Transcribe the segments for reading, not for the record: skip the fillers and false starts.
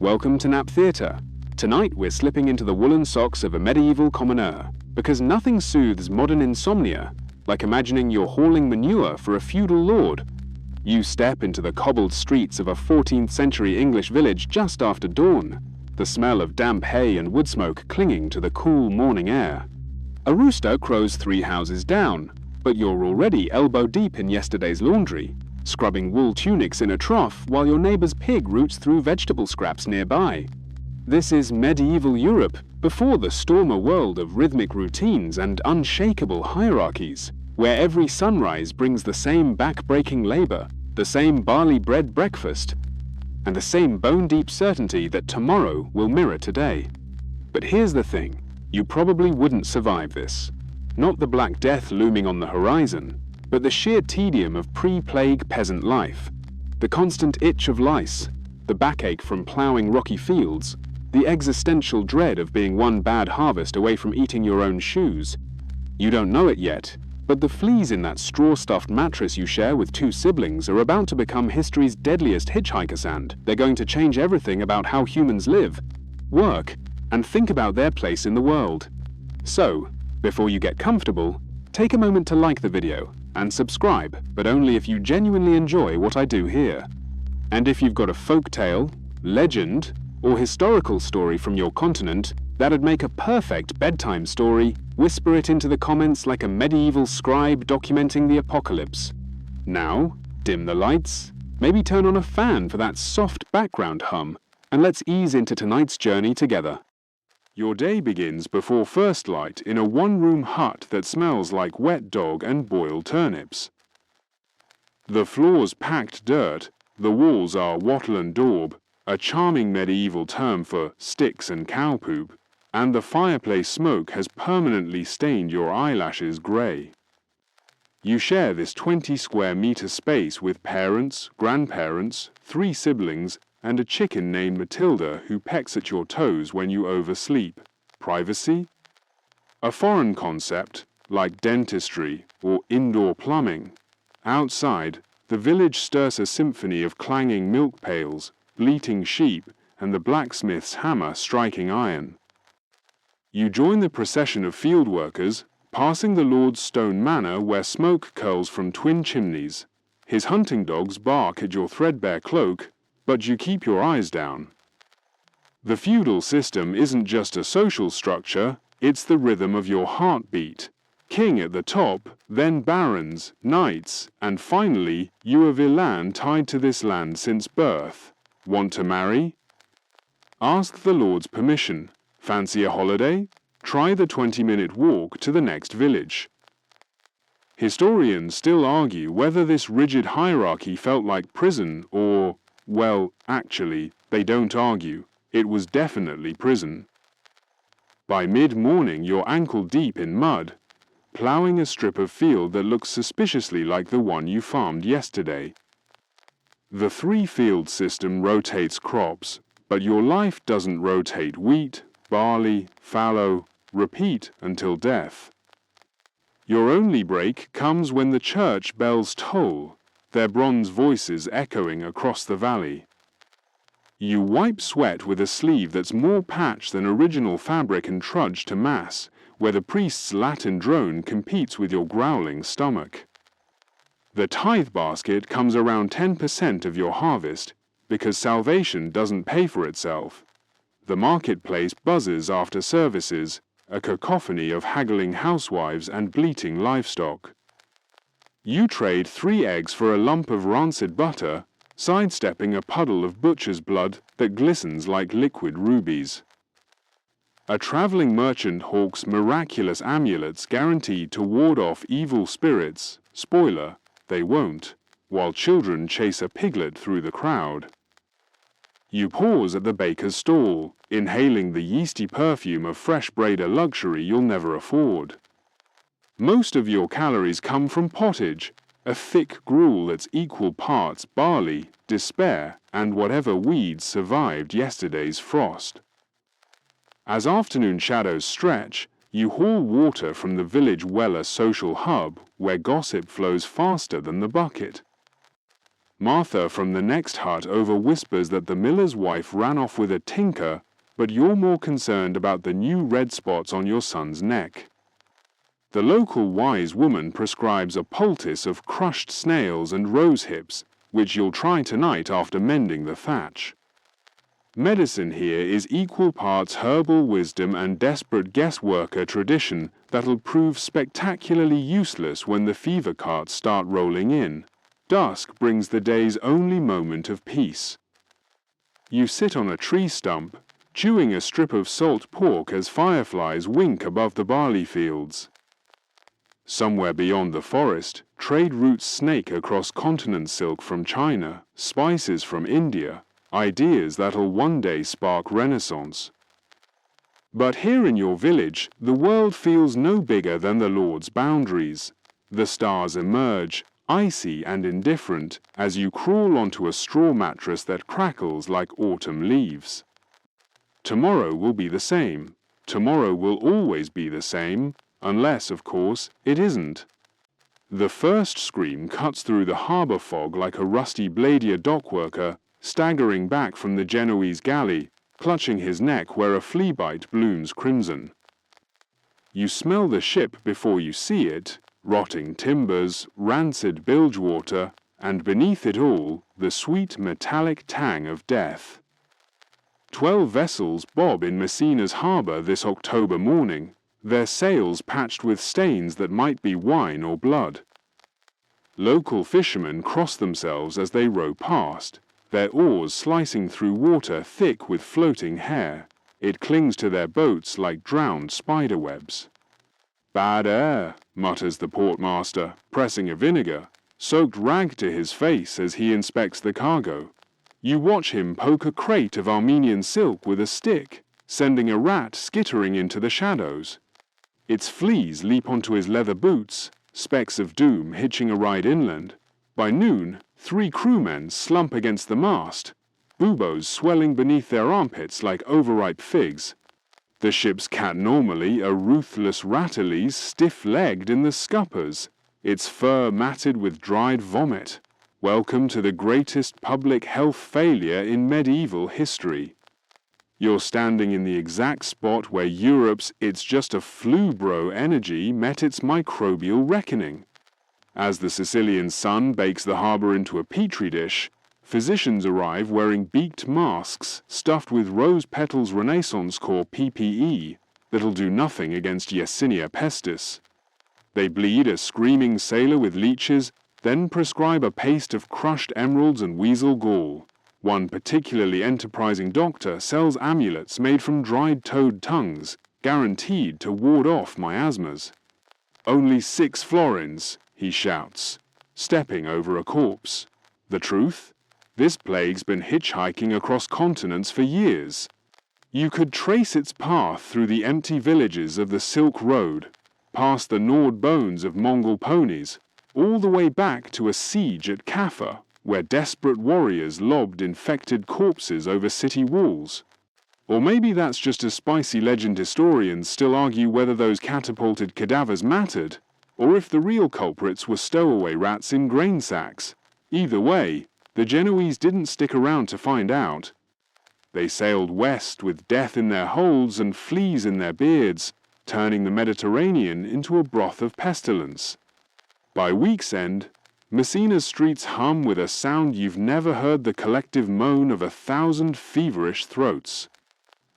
Welcome to Nap Theatre. Tonight we're slipping into the woolen socks of a medieval commoner, because nothing soothes modern insomnia like imagining you're hauling manure for a feudal lord. You step into the cobbled streets of a 14th century English village just after dawn, the smell of damp hay and wood smoke clinging to the cool morning air. A rooster crows 3 houses down, but you're already elbow deep in yesterday's laundry, scrubbing wool tunics in a trough while your neighbor's pig roots through vegetable scraps nearby. This is medieval Europe before the stormer world of rhythmic routines and unshakable hierarchies, where every sunrise brings the same back-breaking labor, the same barley bread breakfast, and the same bone-deep certainty that tomorrow will mirror today. But here's the thing, you probably wouldn't survive this. Not the Black Death looming on the horizon, but the sheer tedium of pre-plague peasant life, the constant itch of lice, the backache from ploughing rocky fields, the existential dread of being one bad harvest away from eating your own shoes. You don't know it yet, but the fleas in that straw-stuffed mattress you share with 2 siblings are about to become history's deadliest hitchhiker sand. They're going to change everything about how humans live, work, and think about their place in the world. So, before you get comfortable, take a moment to like the video and subscribe, but only if you genuinely enjoy what I do here. And if you've got a folk tale, legend, or historical story from your continent that'd make a perfect bedtime story, whisper it into the comments like a medieval scribe documenting the apocalypse. Now, dim the lights, maybe turn on a fan for that soft background hum, and let's ease into tonight's journey together. Your day begins before first light in a one-room hut that smells like wet dog and boiled turnips. The floor's packed dirt, the walls are wattle and daub, a charming medieval term for sticks and cow poop, and the fireplace smoke has permanently stained your eyelashes grey. You share this 20-square-meter space with parents, grandparents, 3 siblings, and a chicken named Matilda who pecks at your toes when you oversleep. Privacy? A foreign concept, like dentistry or indoor plumbing. Outside, the village stirs a symphony of clanging milk pails, bleating sheep, and the blacksmith's hammer striking iron. You join the procession of field workers, passing the Lord's stone manor where smoke curls from twin chimneys. His hunting dogs bark at your threadbare cloak, but you keep your eyes down. The feudal system isn't just a social structure, it's the rhythm of your heartbeat. King at the top, then barons, knights, and finally, you a villain tied to this land since birth. Want to marry? Ask the Lord's permission. Fancy a holiday? Try the 20-minute walk to the next village. Historians still argue whether this rigid hierarchy felt like prison or, well, actually, they don't argue. It was definitely prison. By mid-morning, you're ankle-deep in mud, ploughing a strip of field that looks suspiciously like the one you farmed yesterday. The 3-field system rotates crops, but your life doesn't rotate wheat, barley, fallow, repeat until death. Your only break comes when the church bells toll, their bronze voices echoing across the valley. You wipe sweat with a sleeve that's more patch than original fabric and trudge to mass, where the priest's Latin drone competes with your growling stomach. The tithe basket comes around 10% of your harvest, because salvation doesn't pay for itself. The marketplace buzzes after services, a cacophony of haggling housewives and bleating livestock. You trade 3 eggs for a lump of rancid butter, sidestepping a puddle of butcher's blood that glistens like liquid rubies. A traveling merchant hawks miraculous amulets guaranteed to ward off evil spirits. Spoiler, they won't, while children chase a piglet through the crowd. You pause at the baker's stall, inhaling the yeasty perfume of fresh bread, a luxury you'll never afford. Most of your calories come from pottage, a thick gruel that's equal parts barley, despair, and whatever weeds survived yesterday's frost. As afternoon shadows stretch, you haul water from the village well, a social hub where gossip flows faster than the bucket. Martha from the next hut over whispers that the miller's wife ran off with a tinker, but you're more concerned about the new red spots on your son's neck. The local wise woman prescribes a poultice of crushed snails and rose hips, which you'll try tonight after mending the thatch. Medicine here is equal parts herbal wisdom and desperate guessworker tradition that'll prove spectacularly useless when the fever carts start rolling in. Dusk brings the day's only moment of peace. You sit on a tree stump, chewing a strip of salt pork as fireflies wink above the barley fields. Somewhere beyond the forest, trade routes snake across continent silk from China, spices from India, ideas that'll one day spark renaissance. But here in your village, the world feels no bigger than the Lord's boundaries. The stars emerge, icy and indifferent, as you crawl onto a straw mattress that crackles like autumn leaves. Tomorrow will be the same. Tomorrow will always be the same, unless, of course, it isn't. The first scream cuts through the harbour fog like a rusty bladier dockworker staggering back from the Genoese galley, clutching his neck where a flea bite blooms crimson. You smell the ship before you see it, rotting timbers, rancid bilge water, and beneath it all, the sweet metallic tang of death. 12 vessels bob in Messina's harbour this October morning, their sails patched with stains that might be wine or blood. Local fishermen cross themselves as they row past, their oars slicing through water thick with floating hair. It clings to their boats like drowned spiderwebs. "Bad air," mutters the portmaster, pressing a vinegar-soaked rag to his face as he inspects the cargo. You watch him poke a crate of Armenian silk with a stick, sending a rat skittering into the shadows. Its fleas leap onto his leather boots, specks of doom hitching a ride inland. By noon, 3 crewmen slump against the mast, buboes swelling beneath their armpits like overripe figs. The ship's cat normally a ruthless Rattalese stiff-legged in the scuppers, its fur matted with dried vomit. Welcome to the greatest public health failure in medieval history. You're standing in the exact spot where Europe's "it's just a flu, bro" energy met its microbial reckoning. As the Sicilian sun bakes the harbour into a petri dish, physicians arrive wearing beaked masks stuffed with rose petals Renaissance core PPE that'll do nothing against Yersinia pestis. They bleed a screaming sailor with leeches, then prescribe a paste of crushed emeralds and weasel gall. One particularly enterprising doctor sells amulets made from dried toad tongues, guaranteed to ward off miasmas. "Only 6 florins," he shouts, stepping over a corpse. The truth? This plague's been hitchhiking across continents for years. You could trace its path through the empty villages of the Silk Road, past the gnawed bones of Mongol ponies, all the way back to a siege at Kaffa, where desperate warriors lobbed infected corpses over city walls. Or maybe that's just as spicy legend historians still argue whether those catapulted cadavers mattered, or if the real culprits were stowaway rats in grain sacks. Either way, the Genoese didn't stick around to find out. They sailed west with death in their holds and fleas in their beards, turning the Mediterranean into a broth of pestilence. By week's end, Messina's streets hum with a sound you've never heard, the collective moan of 1,000 feverish throats.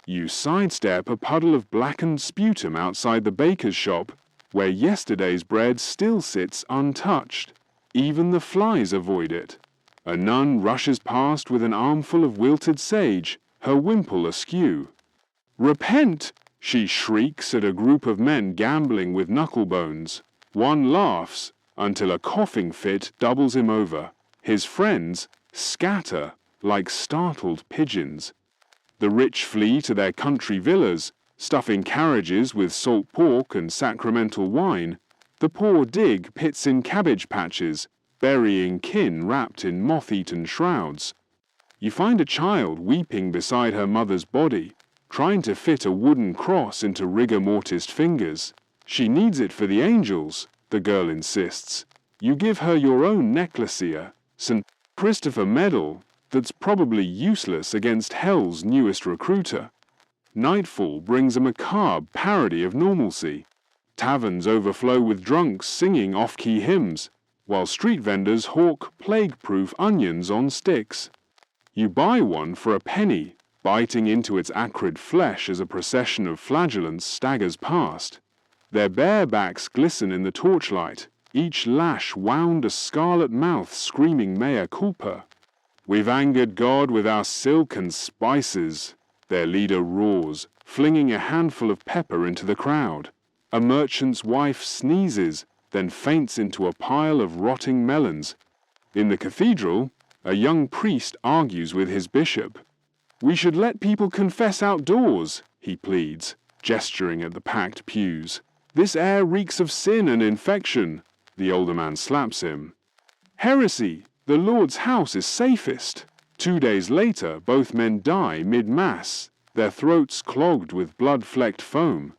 You sidestep a puddle of blackened sputum outside the baker's shop, where yesterday's bread still sits untouched. Even the flies avoid it. A nun rushes past with an armful of wilted sage, her wimple askew. "Repent!" she shrieks at a group of men gambling with knucklebones. One laughs, until a coughing fit doubles him over. His friends scatter like startled pigeons. The rich flee to their country villas, stuffing carriages with salt pork and sacramental wine. The poor dig pits in cabbage patches, burying kin wrapped in moth-eaten shrouds. You find a child weeping beside her mother's body, trying to fit a wooden cross into rigor mortis fingers. She needs it for the angels, the girl insists. You give her your own necklacier, St. Christopher medal that's probably useless against hell's newest recruiter. Nightfall brings a macabre parody of normalcy. Taverns overflow with drunks singing off-key hymns, while street vendors hawk plague-proof onions on sticks. You buy one for a penny, biting into its acrid flesh as a procession of flagellants staggers past. Their bare backs glisten in the torchlight, each lash wound a scarlet mouth screaming mea culpa. We've angered God with our silk and spices, their leader roars, flinging a handful of pepper into the crowd. A merchant's wife sneezes, then faints into a pile of rotting melons. In the cathedral, a young priest argues with his bishop. We should let people confess outdoors, he pleads, gesturing at the packed pews. This air reeks of sin and infection. The older man slaps him. Heresy! The Lord's house is safest. 2 days later, both men die mid-mass, their throats clogged with blood-flecked foam.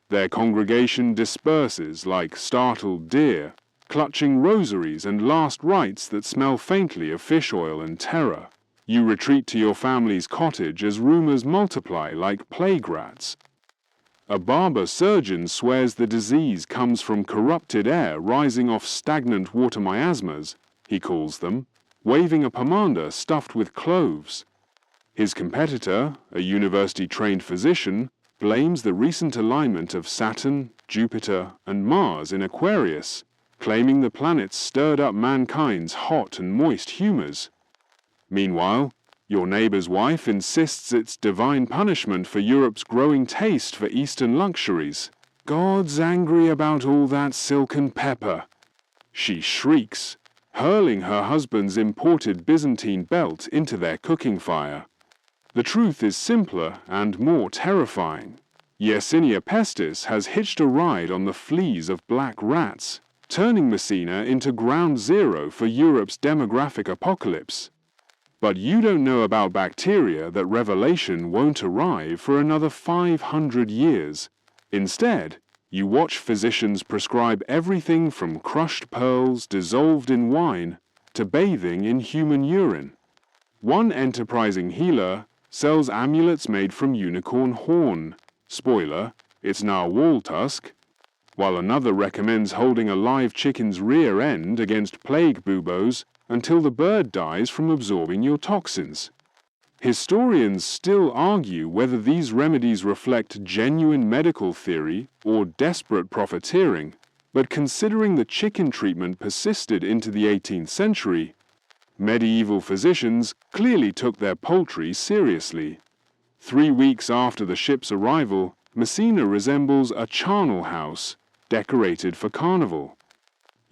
Their congregation disperses like startled deer, clutching rosaries and last rites that smell faintly of fish oil and terror. You retreat to your family's cottage as rumors multiply like plague rats. A barber surgeon swears the disease comes from corrupted air rising off stagnant water miasmas, he calls them, waving a pomander stuffed with cloves. His competitor, a university-trained physician, blames the recent alignment of Saturn, Jupiter, and Mars in Aquarius, claiming the planets stirred up mankind's hot and moist humors. Meanwhile, your neighbor's wife insists it's divine punishment for Europe's growing taste for Eastern luxuries. God's angry about all that silk and pepper. She shrieks, hurling her husband's imported Byzantine belt into their cooking fire. The truth is simpler and more terrifying. Yersinia pestis has hitched a ride on the fleas of black rats, turning Messina into ground zero for Europe's demographic apocalypse. But you don't know about bacteria that revelation won't arrive for another 500 years. Instead, you watch physicians prescribe everything from crushed pearls dissolved in wine to bathing in human urine. One enterprising healer sells amulets made from unicorn horn. Spoiler, it's narwhal tusk. While another recommends holding a live chicken's rear end against plague buboes until the bird dies from absorbing your toxins. Historians still argue whether these remedies reflect genuine medical theory or desperate profiteering, but considering the chicken treatment persisted into the 18th century, medieval physicians clearly took their poultry seriously. 3 weeks after the ship's arrival, Messina resembles a charnel house, decorated for carnival.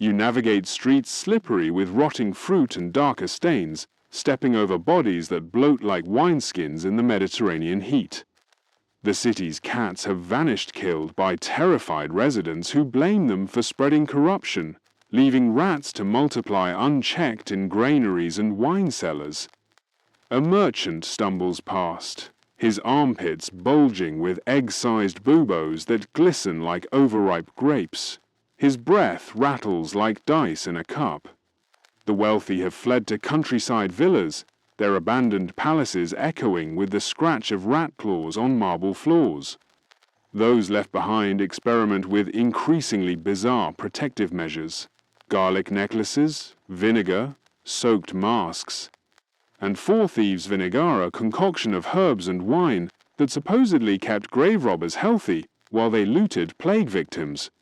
You navigate streets slippery with rotting fruit and darker stains, stepping over bodies that bloat like wineskins in the Mediterranean heat. The city's cats have vanished killed by terrified residents who blame them for spreading corruption, leaving rats to multiply unchecked in granaries and wine cellars. A merchant stumbles past, his armpits bulging with egg-sized buboes that glisten like overripe grapes. His breath rattles like dice in a cup. The wealthy have fled to countryside villas, their abandoned palaces echoing with the scratch of rat claws on marble floors. Those left behind experiment with increasingly bizarre protective measures. Garlic necklaces, vinegar, soaked masks, and four thieves' vinegar, a concoction of herbs and wine that supposedly kept grave robbers healthy while they looted plague victims.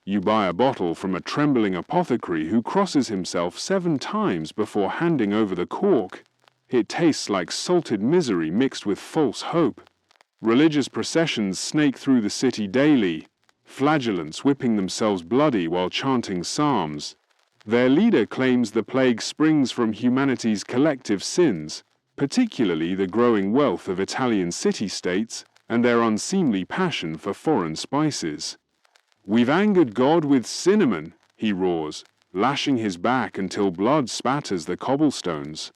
You buy a bottle from a trembling apothecary who crosses himself 7 times before handing over the cork. It tastes like salted misery mixed with false hope. Religious processions snake through the city daily, flagellants whipping themselves bloody while chanting psalms. Their leader claims the plague springs from humanity's collective sins, particularly the growing wealth of Italian city-states and their unseemly passion for foreign spices. We've angered God with cinnamon, he roars, lashing his back until blood spatters the cobblestones.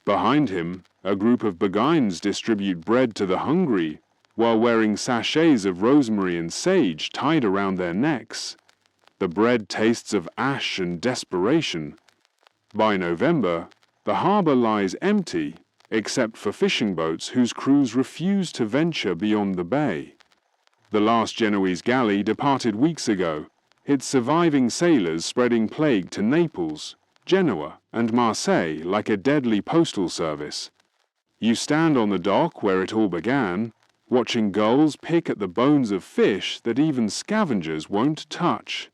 Behind him, a group of beguines distribute bread to the hungry, while wearing sachets of rosemary and sage tied around their necks. The bread tastes of ash and desperation. By November, the harbour lies empty, except for fishing boats whose crews refuse to venture beyond the bay. The last Genoese galley departed weeks ago, its surviving sailors spreading plague to Naples, Genoa, and Marseille like a deadly postal service. You stand on the dock where it all began, watching gulls pick at the bones of fish that even scavengers won't touch.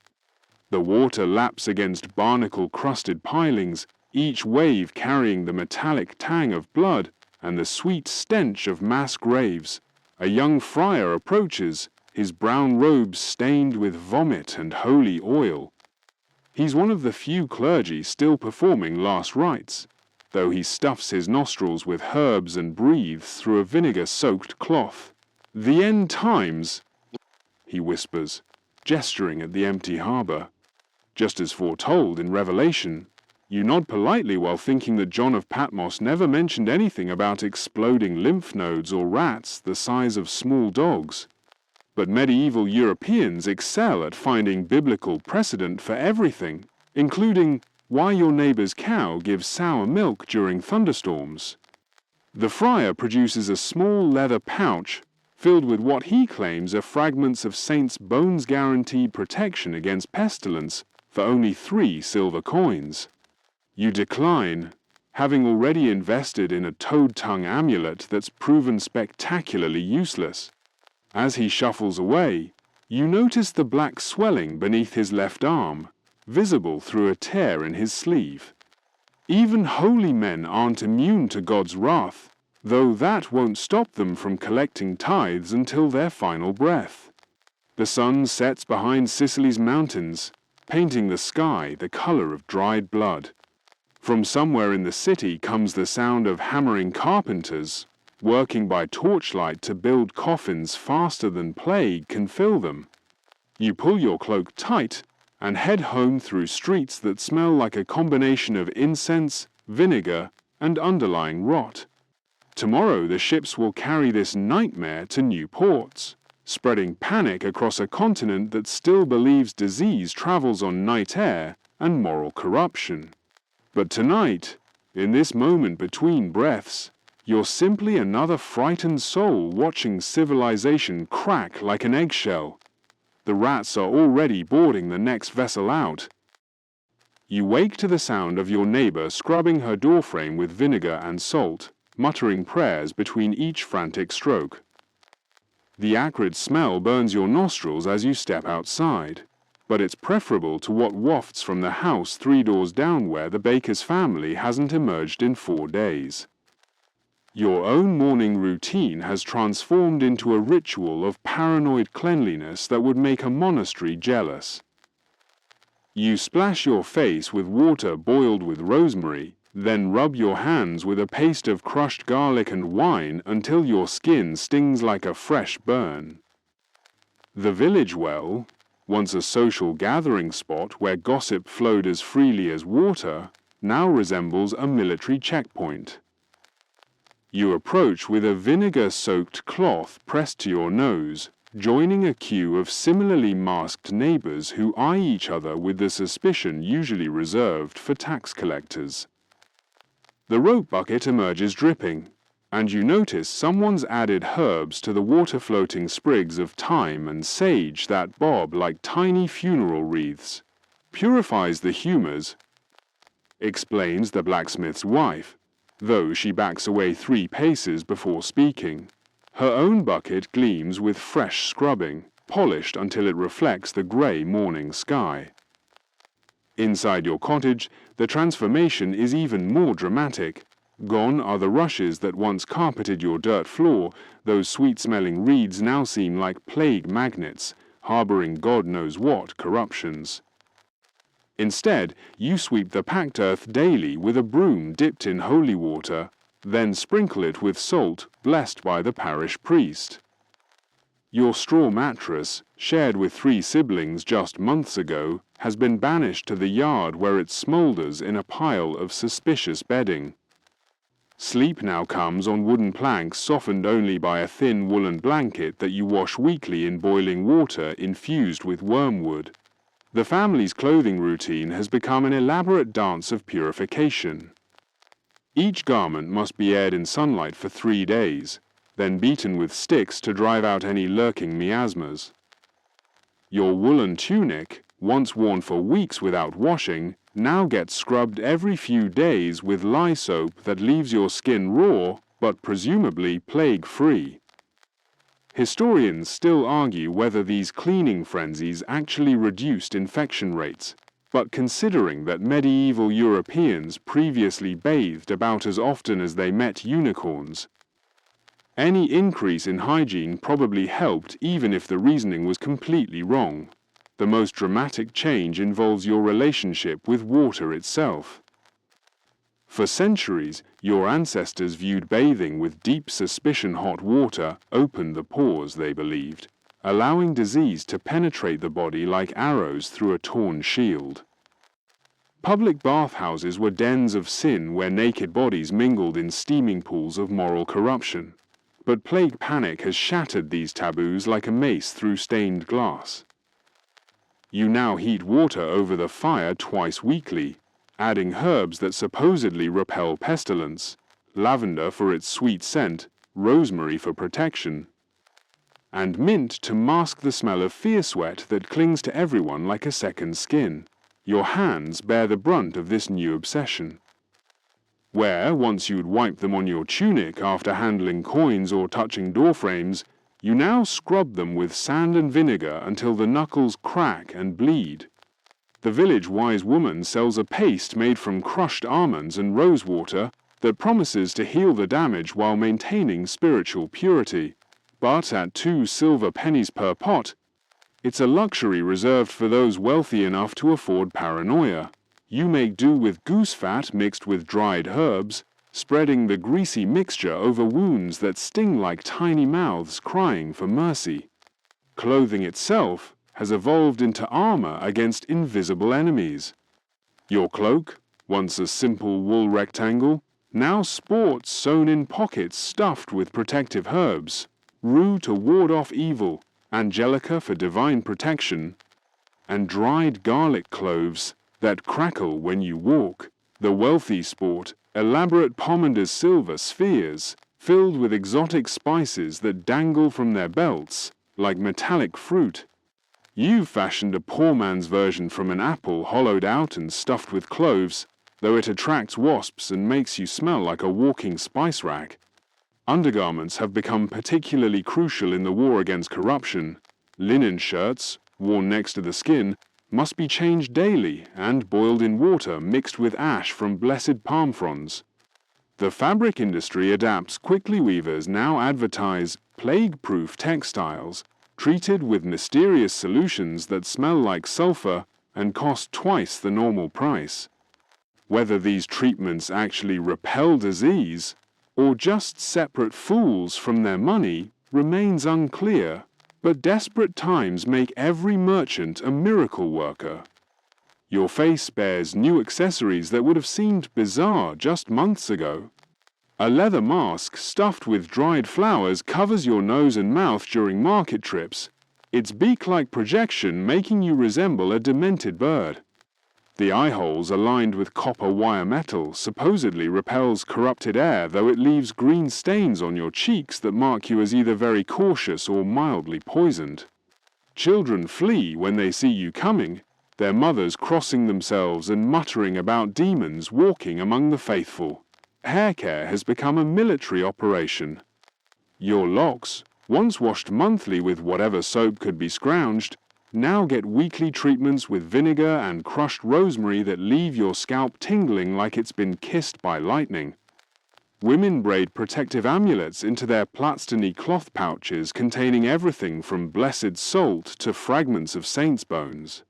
The water laps against barnacle-crusted pilings, each wave carrying the metallic tang of blood and the sweet stench of mass graves. A young friar approaches, his brown robes stained with vomit and holy oil. He's one of the few clergy still performing last rites, though he stuffs his nostrils with herbs and breathes through a vinegar-soaked cloth. "The end times," he whispers, gesturing at the empty harbour. Just as foretold in Revelation, you nod politely while thinking that John of Patmos never mentioned anything about exploding lymph nodes or rats the size of small dogs. But medieval Europeans excel at finding biblical precedent for everything, including why your neighbour's cow gives sour milk during thunderstorms. The friar produces a small leather pouch filled with what he claims are fragments of saints' bones guaranteed protection against pestilence for only 3 silver coins. You decline, having already invested in a toad-tongue amulet that's proven spectacularly useless. As he shuffles away, you notice the black swelling beneath his left arm, visible through a tear in his sleeve. Even holy men aren't immune to God's wrath, though that won't stop them from collecting tithes until their final breath. The sun sets behind Sicily's mountains, painting the sky the color of dried blood. From somewhere in the city comes the sound of hammering carpenters, working by torchlight to build coffins faster than plague can fill them. You pull your cloak tight and head home through streets that smell like a combination of incense, vinegar, and underlying rot. Tomorrow the ships will carry this nightmare to new ports, spreading panic across a continent that still believes disease travels on night air and moral corruption. But tonight, in this moment between breaths, you're simply another frightened soul watching civilization crack like an eggshell. The rats are already boarding the next vessel out. You wake to the sound of your neighbor scrubbing her doorframe with vinegar and salt, muttering prayers between each frantic stroke. The acrid smell burns your nostrils as you step outside, but it's preferable to what wafts from the house 3 doors down where the baker's family hasn't emerged in 4 days. Your own morning routine has transformed into a ritual of paranoid cleanliness that would make a monastery jealous. You splash your face with water boiled with rosemary, then rub your hands with a paste of crushed garlic and wine until your skin stings like a fresh burn. The village well, once a social gathering spot where gossip flowed as freely as water, now resembles a military checkpoint. You approach with a vinegar-soaked cloth pressed to your nose, joining a queue of similarly masked neighbors who eye each other with the suspicion usually reserved for tax collectors. The rope bucket emerges dripping, and you notice someone's added herbs to the water-floating sprigs of thyme and sage that bob like tiny funeral wreaths. Purifies the humours, explains the blacksmith's wife, though she backs away 3 paces before speaking. Her own bucket gleams with fresh scrubbing, polished until it reflects the grey morning sky. Inside your cottage, the transformation is even more dramatic. Gone are the rushes that once carpeted your dirt floor. Those sweet-smelling reeds now seem like plague magnets, harbouring God knows what corruptions. Instead, you sweep the packed earth daily with a broom dipped in holy water, then sprinkle it with salt blessed by the parish priest. Your straw mattress, shared with 3 siblings just months ago, has been banished to the yard where it smoulders in a pile of suspicious bedding. Sleep now comes on wooden planks softened only by a thin woolen blanket that you wash weekly in boiling water infused with wormwood. The family's clothing routine has become an elaborate dance of purification. Each garment must be aired in sunlight for 3 days, then beaten with sticks to drive out any lurking miasmas. Your woolen tunic, once worn for weeks without washing, now gets scrubbed every few days with lye soap that leaves your skin raw, but presumably plague-free. Historians still argue whether these cleaning frenzies actually reduced infection rates, but considering that medieval Europeans previously bathed about as often as they met unicorns, any increase in hygiene probably helped even if the reasoning was completely wrong. The most dramatic change involves your relationship with water itself. For centuries, your ancestors viewed bathing with deep suspicion. Hot water opened the pores, they believed, allowing disease to penetrate the body like arrows through a torn shield. Public bathhouses were dens of sin where naked bodies mingled in steaming pools of moral corruption. But plague panic has shattered these taboos like a mace through stained glass. You now heat water over the fire twice weekly, adding herbs that supposedly repel pestilence, lavender for its sweet scent, rosemary for protection, and mint to mask the smell of fear sweat that clings to everyone like a second skin. Your hands bear the brunt of this new obsession. Where, once you'd wipe them on your tunic after handling coins or touching doorframes, you now scrub them with sand and vinegar until the knuckles crack and bleed. The village wise woman sells a paste made from crushed almonds and rosewater that promises to heal the damage while maintaining spiritual purity. But at 2 silver pennies per pot, it's a luxury reserved for those wealthy enough to afford paranoia. You make do with goose fat mixed with dried herbs, spreading the greasy mixture over wounds that sting like tiny mouths crying for mercy. Clothing itself has evolved into armor against invisible enemies. Your cloak, once a simple wool rectangle, now sports sewn-in pockets stuffed with protective herbs, rue to ward off evil, angelica for divine protection, and dried garlic cloves that crackle when you walk. The wealthy sport elaborate pomander silver spheres filled with exotic spices that dangle from their belts like metallic fruit. You've fashioned a poor man's version from an apple hollowed out and stuffed with cloves, though it attracts wasps and makes you smell like a walking spice rack. Undergarments have become particularly crucial in the war against corruption. Linen shirts, worn next to the skin, must be changed daily and boiled in water mixed with ash from blessed palm fronds. The fabric industry adapts quickly. Weavers now advertise plague-proof textiles, treated with mysterious solutions that smell like sulfur and cost twice the normal price. Whether these treatments actually repel disease or just separate fools from their money remains unclear, but desperate times make every merchant a miracle worker. Your face bears new accessories that would have seemed bizarre just months ago. A leather mask stuffed with dried flowers covers your nose and mouth during market trips, its beak-like projection making you resemble a demented bird. The eye holes are lined with copper wire metal supposedly repels corrupted air, though it leaves green stains on your cheeks that mark you as either very cautious or mildly poisoned. Children flee when they see you coming, their mothers crossing themselves and muttering about demons walking among the faithful. Hair care has become a military operation. Your locks, once washed monthly with whatever soap could be scrounged, now get weekly treatments with vinegar and crushed rosemary that leave your scalp tingling like it's been kissed by lightning. Women braid protective amulets into their platstony cloth pouches containing everything from blessed salt to fragments of saints' bones.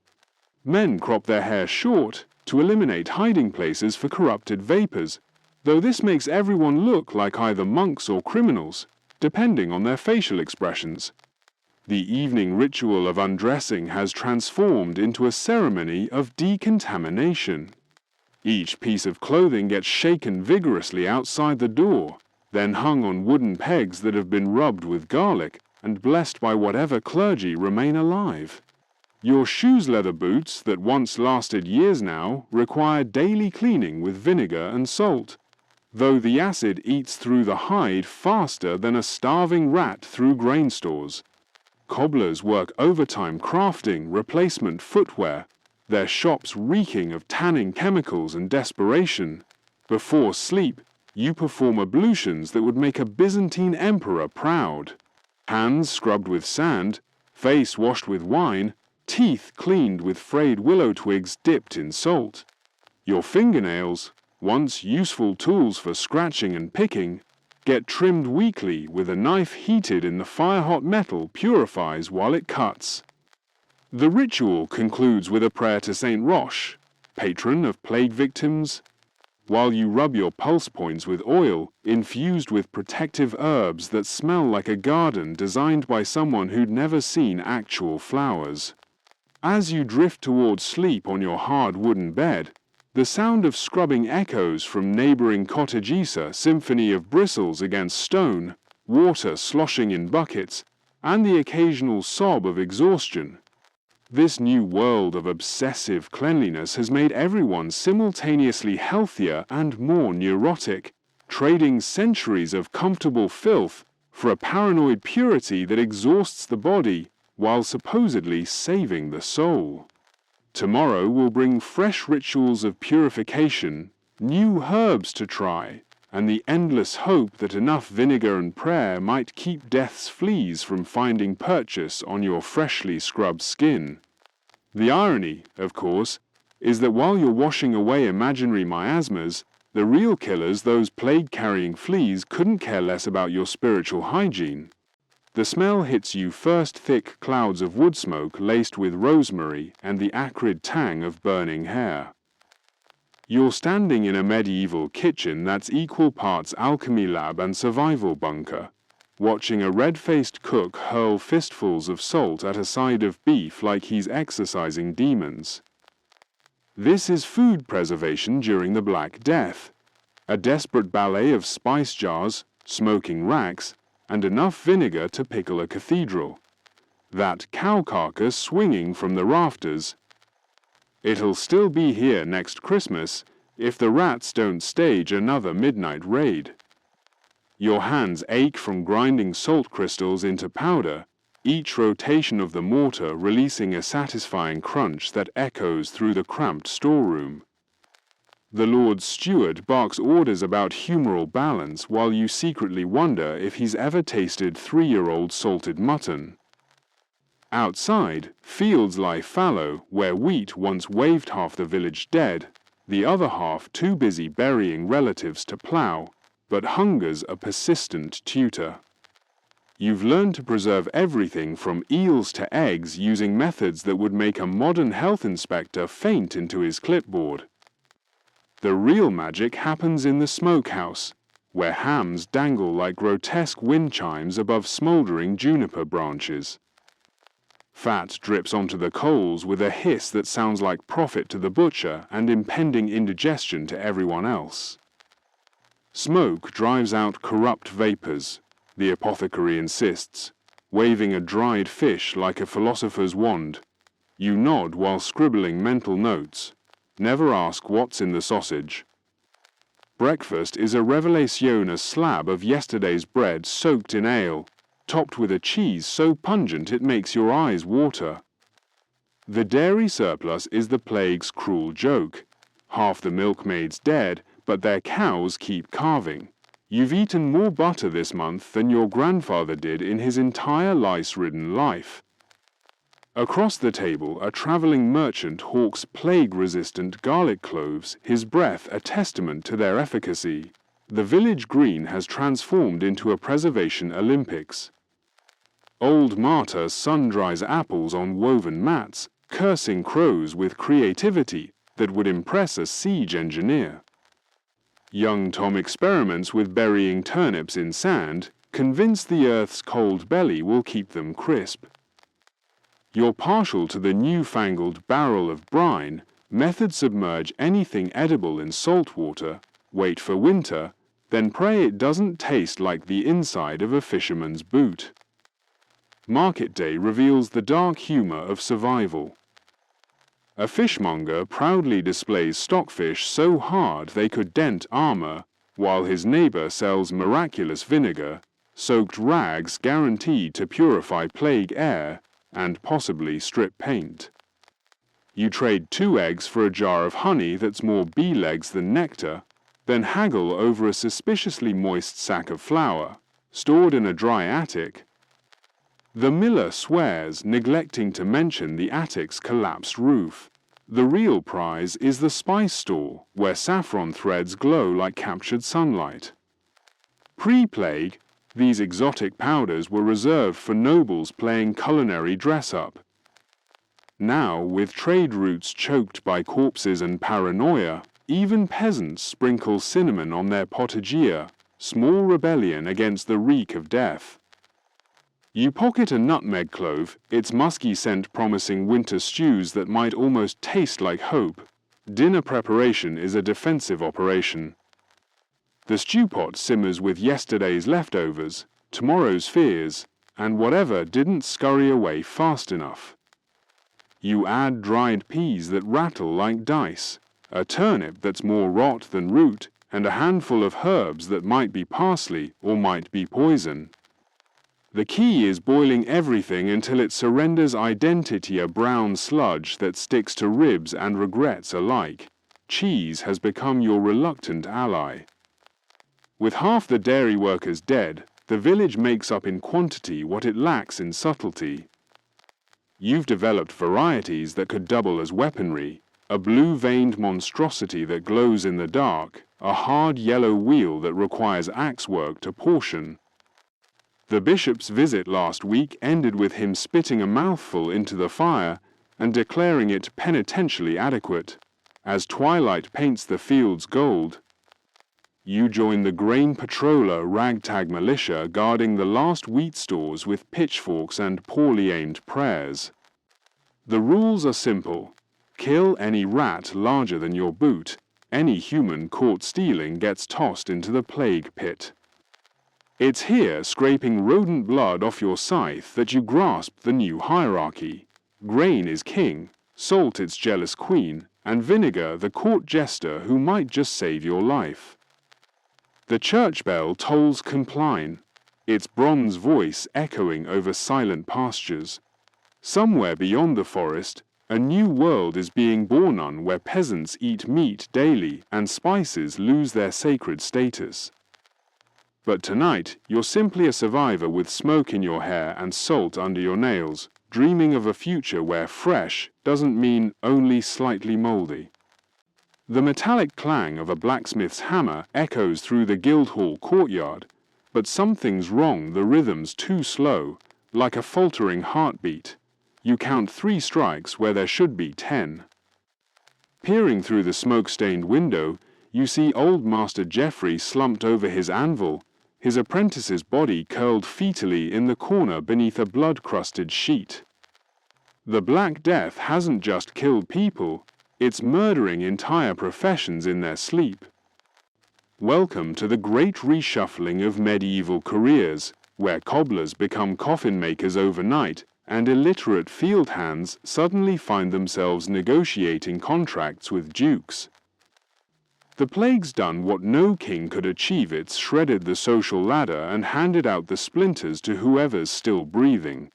Men crop their hair short to eliminate hiding places for corrupted vapors, though this makes everyone look like either monks or criminals, depending on their facial expressions. The evening ritual of undressing has transformed into a ceremony of decontamination. Each piece of clothing gets shaken vigorously outside the door, then hung on wooden pegs that have been rubbed with garlic and blessed by whatever clergy remain alive. Your shoes leather boots that once lasted years now require daily cleaning with vinegar and salt, though the acid eats through the hide faster than a starving rat through grain stores. Cobblers work overtime crafting replacement footwear, their shops reeking of tanning chemicals and desperation. Before sleep, you perform ablutions that would make a Byzantine emperor proud. Hands scrubbed with sand, face washed with wine, teeth cleaned with frayed willow twigs dipped in salt. Your fingernails, once useful tools for scratching and picking, get trimmed weekly with a knife heated in the fire-hot metal purifies while it cuts. The ritual concludes with a prayer to Saint Roche, patron of plague victims, while you rub your pulse points with oil infused with protective herbs that smell like a garden designed by someone who'd never seen actual flowers. As you drift towards sleep on your hard wooden bed, the sound of scrubbing echoes from neighboring cottagesa symphony of bristles against stone, water sloshing in buckets, and the occasional sob of exhaustion. This new world of obsessive cleanliness has made everyone simultaneously healthier and more neurotic, trading centuries of comfortable filth for a paranoid purity that exhausts the body while supposedly saving the soul. Tomorrow will bring fresh rituals of purification, new herbs to try, and the endless hope that enough vinegar and prayer might keep death's fleas from finding purchase on your freshly scrubbed skin. The irony, of course, is that while you're washing away imaginary miasmas, the real killers, those plague-carrying fleas, couldn't care less about your spiritual hygiene. The smell hits you first thick clouds of wood smoke laced with rosemary and the acrid tang of burning hair. You're standing in a medieval kitchen that's equal parts alchemy lab and survival bunker, watching a red-faced cook hurl fistfuls of salt at a side of beef like he's exorcising demons. This is food preservation during the Black Death, a desperate ballet of spice jars, smoking racks, and enough vinegar to pickle a cathedral. That cow carcass swinging from the rafters. It'll still be here next Christmas if the rats don't stage another midnight raid. Your hands ache from grinding salt crystals into powder, each rotation of the mortar releasing a satisfying crunch that echoes through the cramped storeroom. The Lord's steward barks orders about humoral balance while you secretly wonder if he's ever tasted 3-year-old salted mutton. Outside, fields lie fallow where wheat once waved half the village dead, the other half too busy burying relatives to plough, but hunger's a persistent tutor. You've learned to preserve everything from eels to eggs using methods that would make a modern health inspector faint into his clipboard. The real magic happens in the smokehouse, where hams dangle like grotesque wind chimes above smouldering juniper branches. Fat drips onto the coals with a hiss that sounds like profit to the butcher and impending indigestion to everyone else. Smoke drives out corrupt vapors, the apothecary insists, waving a dried fish like a philosopher's wand. You nod while scribbling mental notes. Never ask what's in the sausage. Breakfast is a revelation slab of yesterday's bread soaked in ale, topped with a cheese so pungent it makes your eyes water. The dairy surplus is the plague's cruel joke. Half the milkmaids dead, but their cows keep calving. You've eaten more butter this month than your grandfather did in his entire lice-ridden life. Across the table, a traveling merchant hawks plague-resistant garlic cloves, his breath a testament to their efficacy. The village green has transformed into a preservation Olympics. Old Marta sun-dries apples on woven mats, cursing crows with creativity that would impress a siege engineer. Young Tom experiments with burying turnips in sand, convinced the earth's cold belly will keep them crisp. You're partial to the newfangled barrel of brine, method submerge anything edible in salt water, wait for winter, then pray it doesn't taste like the inside of a fisherman's boot. market day reveals the dark humor of survival. A fishmonger proudly displays stockfish so hard they could dent armor, while his neighbor sells miraculous vinegar, soaked rags guaranteed to purify plague air and possibly strip paint. You trade 2 eggs for a jar of honey that's more bee legs than nectar, then haggle over a suspiciously moist sack of flour, stored in a dry attic. The miller swears, neglecting to mention the attic's collapsed roof. The real prize is the spice store, where saffron threads glow like captured sunlight. Pre-plague, these exotic powders were reserved for nobles playing culinary dress-up. Now, with trade routes choked by corpses and paranoia, even peasants sprinkle cinnamon on their potagier, small rebellion against the reek of death. You pocket a nutmeg clove, its musky scent promising winter stews that might almost taste like hope. Dinner preparation is a defensive operation. The stew pot simmers with yesterday's leftovers, tomorrow's fears, and whatever didn't scurry away fast enough. You add dried peas that rattle like dice, a turnip that's more rot than root, and a handful of herbs that might be parsley or might be poison. The key is boiling everything until it surrenders identity, a brown sludge that sticks to ribs and regrets alike. Cheese has become your reluctant ally. With half the dairy workers dead, the village makes up in quantity what it lacks in subtlety. You've developed varieties that could double as weaponry, a blue-veined monstrosity that glows in the dark, a hard yellow wheel that requires axe work to portion. The bishop's visit last week ended with him spitting a mouthful into the fire and declaring it penitentially adequate. As twilight paints the fields gold, you join the grain patroller ragtag militia guarding the last wheat stores with pitchforks and poorly aimed prayers. The rules are simple. Kill any rat larger than your boot. Any human caught stealing gets tossed into the plague pit. It's here, scraping rodent blood off your scythe, that you grasp the new hierarchy. Grain is king, salt its jealous queen, and vinegar the court jester who might just save your life. The church bell tolls compline, its bronze voice echoing over silent pastures. Somewhere beyond the forest, a new world is being born on, where peasants eat meat daily and spices lose their sacred status. But tonight, you're simply a survivor with smoke in your hair and salt under your nails, dreaming of a future where fresh doesn't mean only slightly moldy. The metallic clang of a blacksmith's hammer echoes through the Guildhall courtyard, but something's wrong, the rhythm's too slow, like a faltering heartbeat. You count 3 strikes where there should be 10. Peering through the smoke-stained window, you see old Master Geoffrey slumped over his anvil, his apprentice's body curled fetally in the corner beneath a blood-crusted sheet. The Black Death hasn't just killed people, it's murdering entire professions in their sleep. Welcome to the great reshuffling of medieval careers, where cobblers become coffin makers overnight, and illiterate field hands suddenly find themselves negotiating contracts with dukes. The plague's done what no king could achieve. It's shredded the social ladder and handed out the splinters to whoever's still breathing.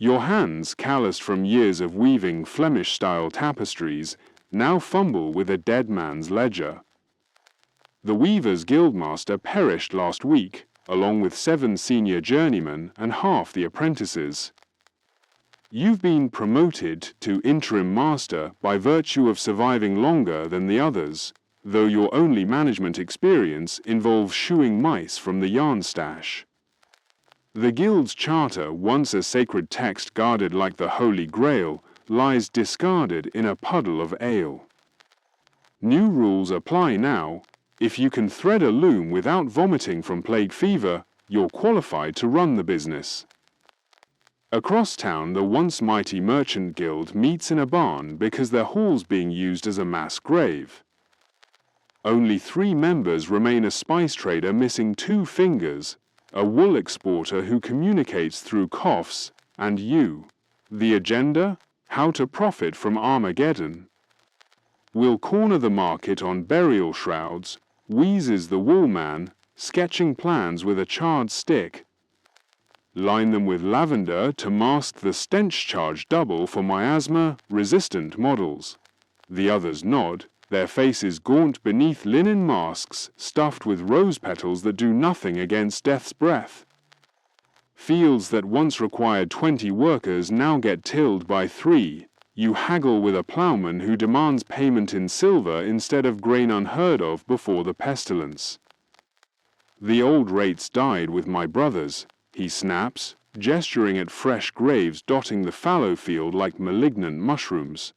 Your hands, calloused from years of weaving Flemish-style tapestries, now fumble with a dead man's ledger. The weaver's guildmaster perished last week, along with 7 senior journeymen and half the apprentices. You've been promoted to interim master by virtue of surviving longer than the others, though your only management experience involves shooing mice from the yarn stash. The guild's charter, once a sacred text guarded like the Holy Grail, lies discarded in a puddle of ale. New rules apply now. If you can thread a loom without vomiting from plague fever, you're qualified to run the business. Across town, the once mighty merchant guild meets in a barn because their hall's being used as a mass grave. Only 3 members remain, a spice trader missing 2 fingers, a wool exporter who communicates through coughs, and you. The agenda? How to profit from Armageddon. We'll corner the market on burial shrouds, wheezes the wool man, sketching plans with a charred stick. Line them with lavender to mask the stench charge double for miasma-resistant models. The others nod, their faces gaunt beneath linen masks stuffed with rose petals that do nothing against death's breath. Fields that once required 20 workers now get tilled by 3. You haggle with a ploughman who demands payment in silver instead of grain unheard of before the pestilence. The old rates died with my brothers, he snaps, gesturing at fresh graves dotting the fallow field like malignant mushrooms.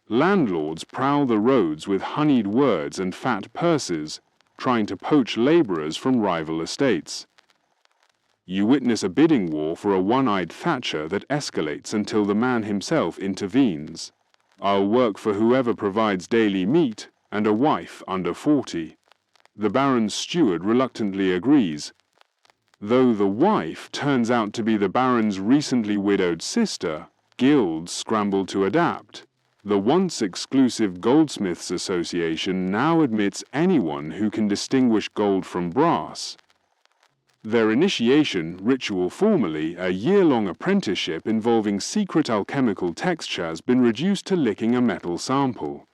Landlords prowl the roads with honeyed words and fat purses, trying to poach laborers from rival estates. You witness a bidding war for a one-eyed Thatcher that escalates until the man himself intervenes. I'll work for whoever provides daily meat and a wife under 40. The Baron's steward reluctantly agrees, though the wife turns out to be the Baron's recently widowed sister. Guilds scramble to adapt. The once exclusive Goldsmiths Association now admits anyone who can distinguish gold from brass. Their initiation ritual, formally a year-long apprenticeship involving secret alchemical texture, has been reduced to licking a metal sample.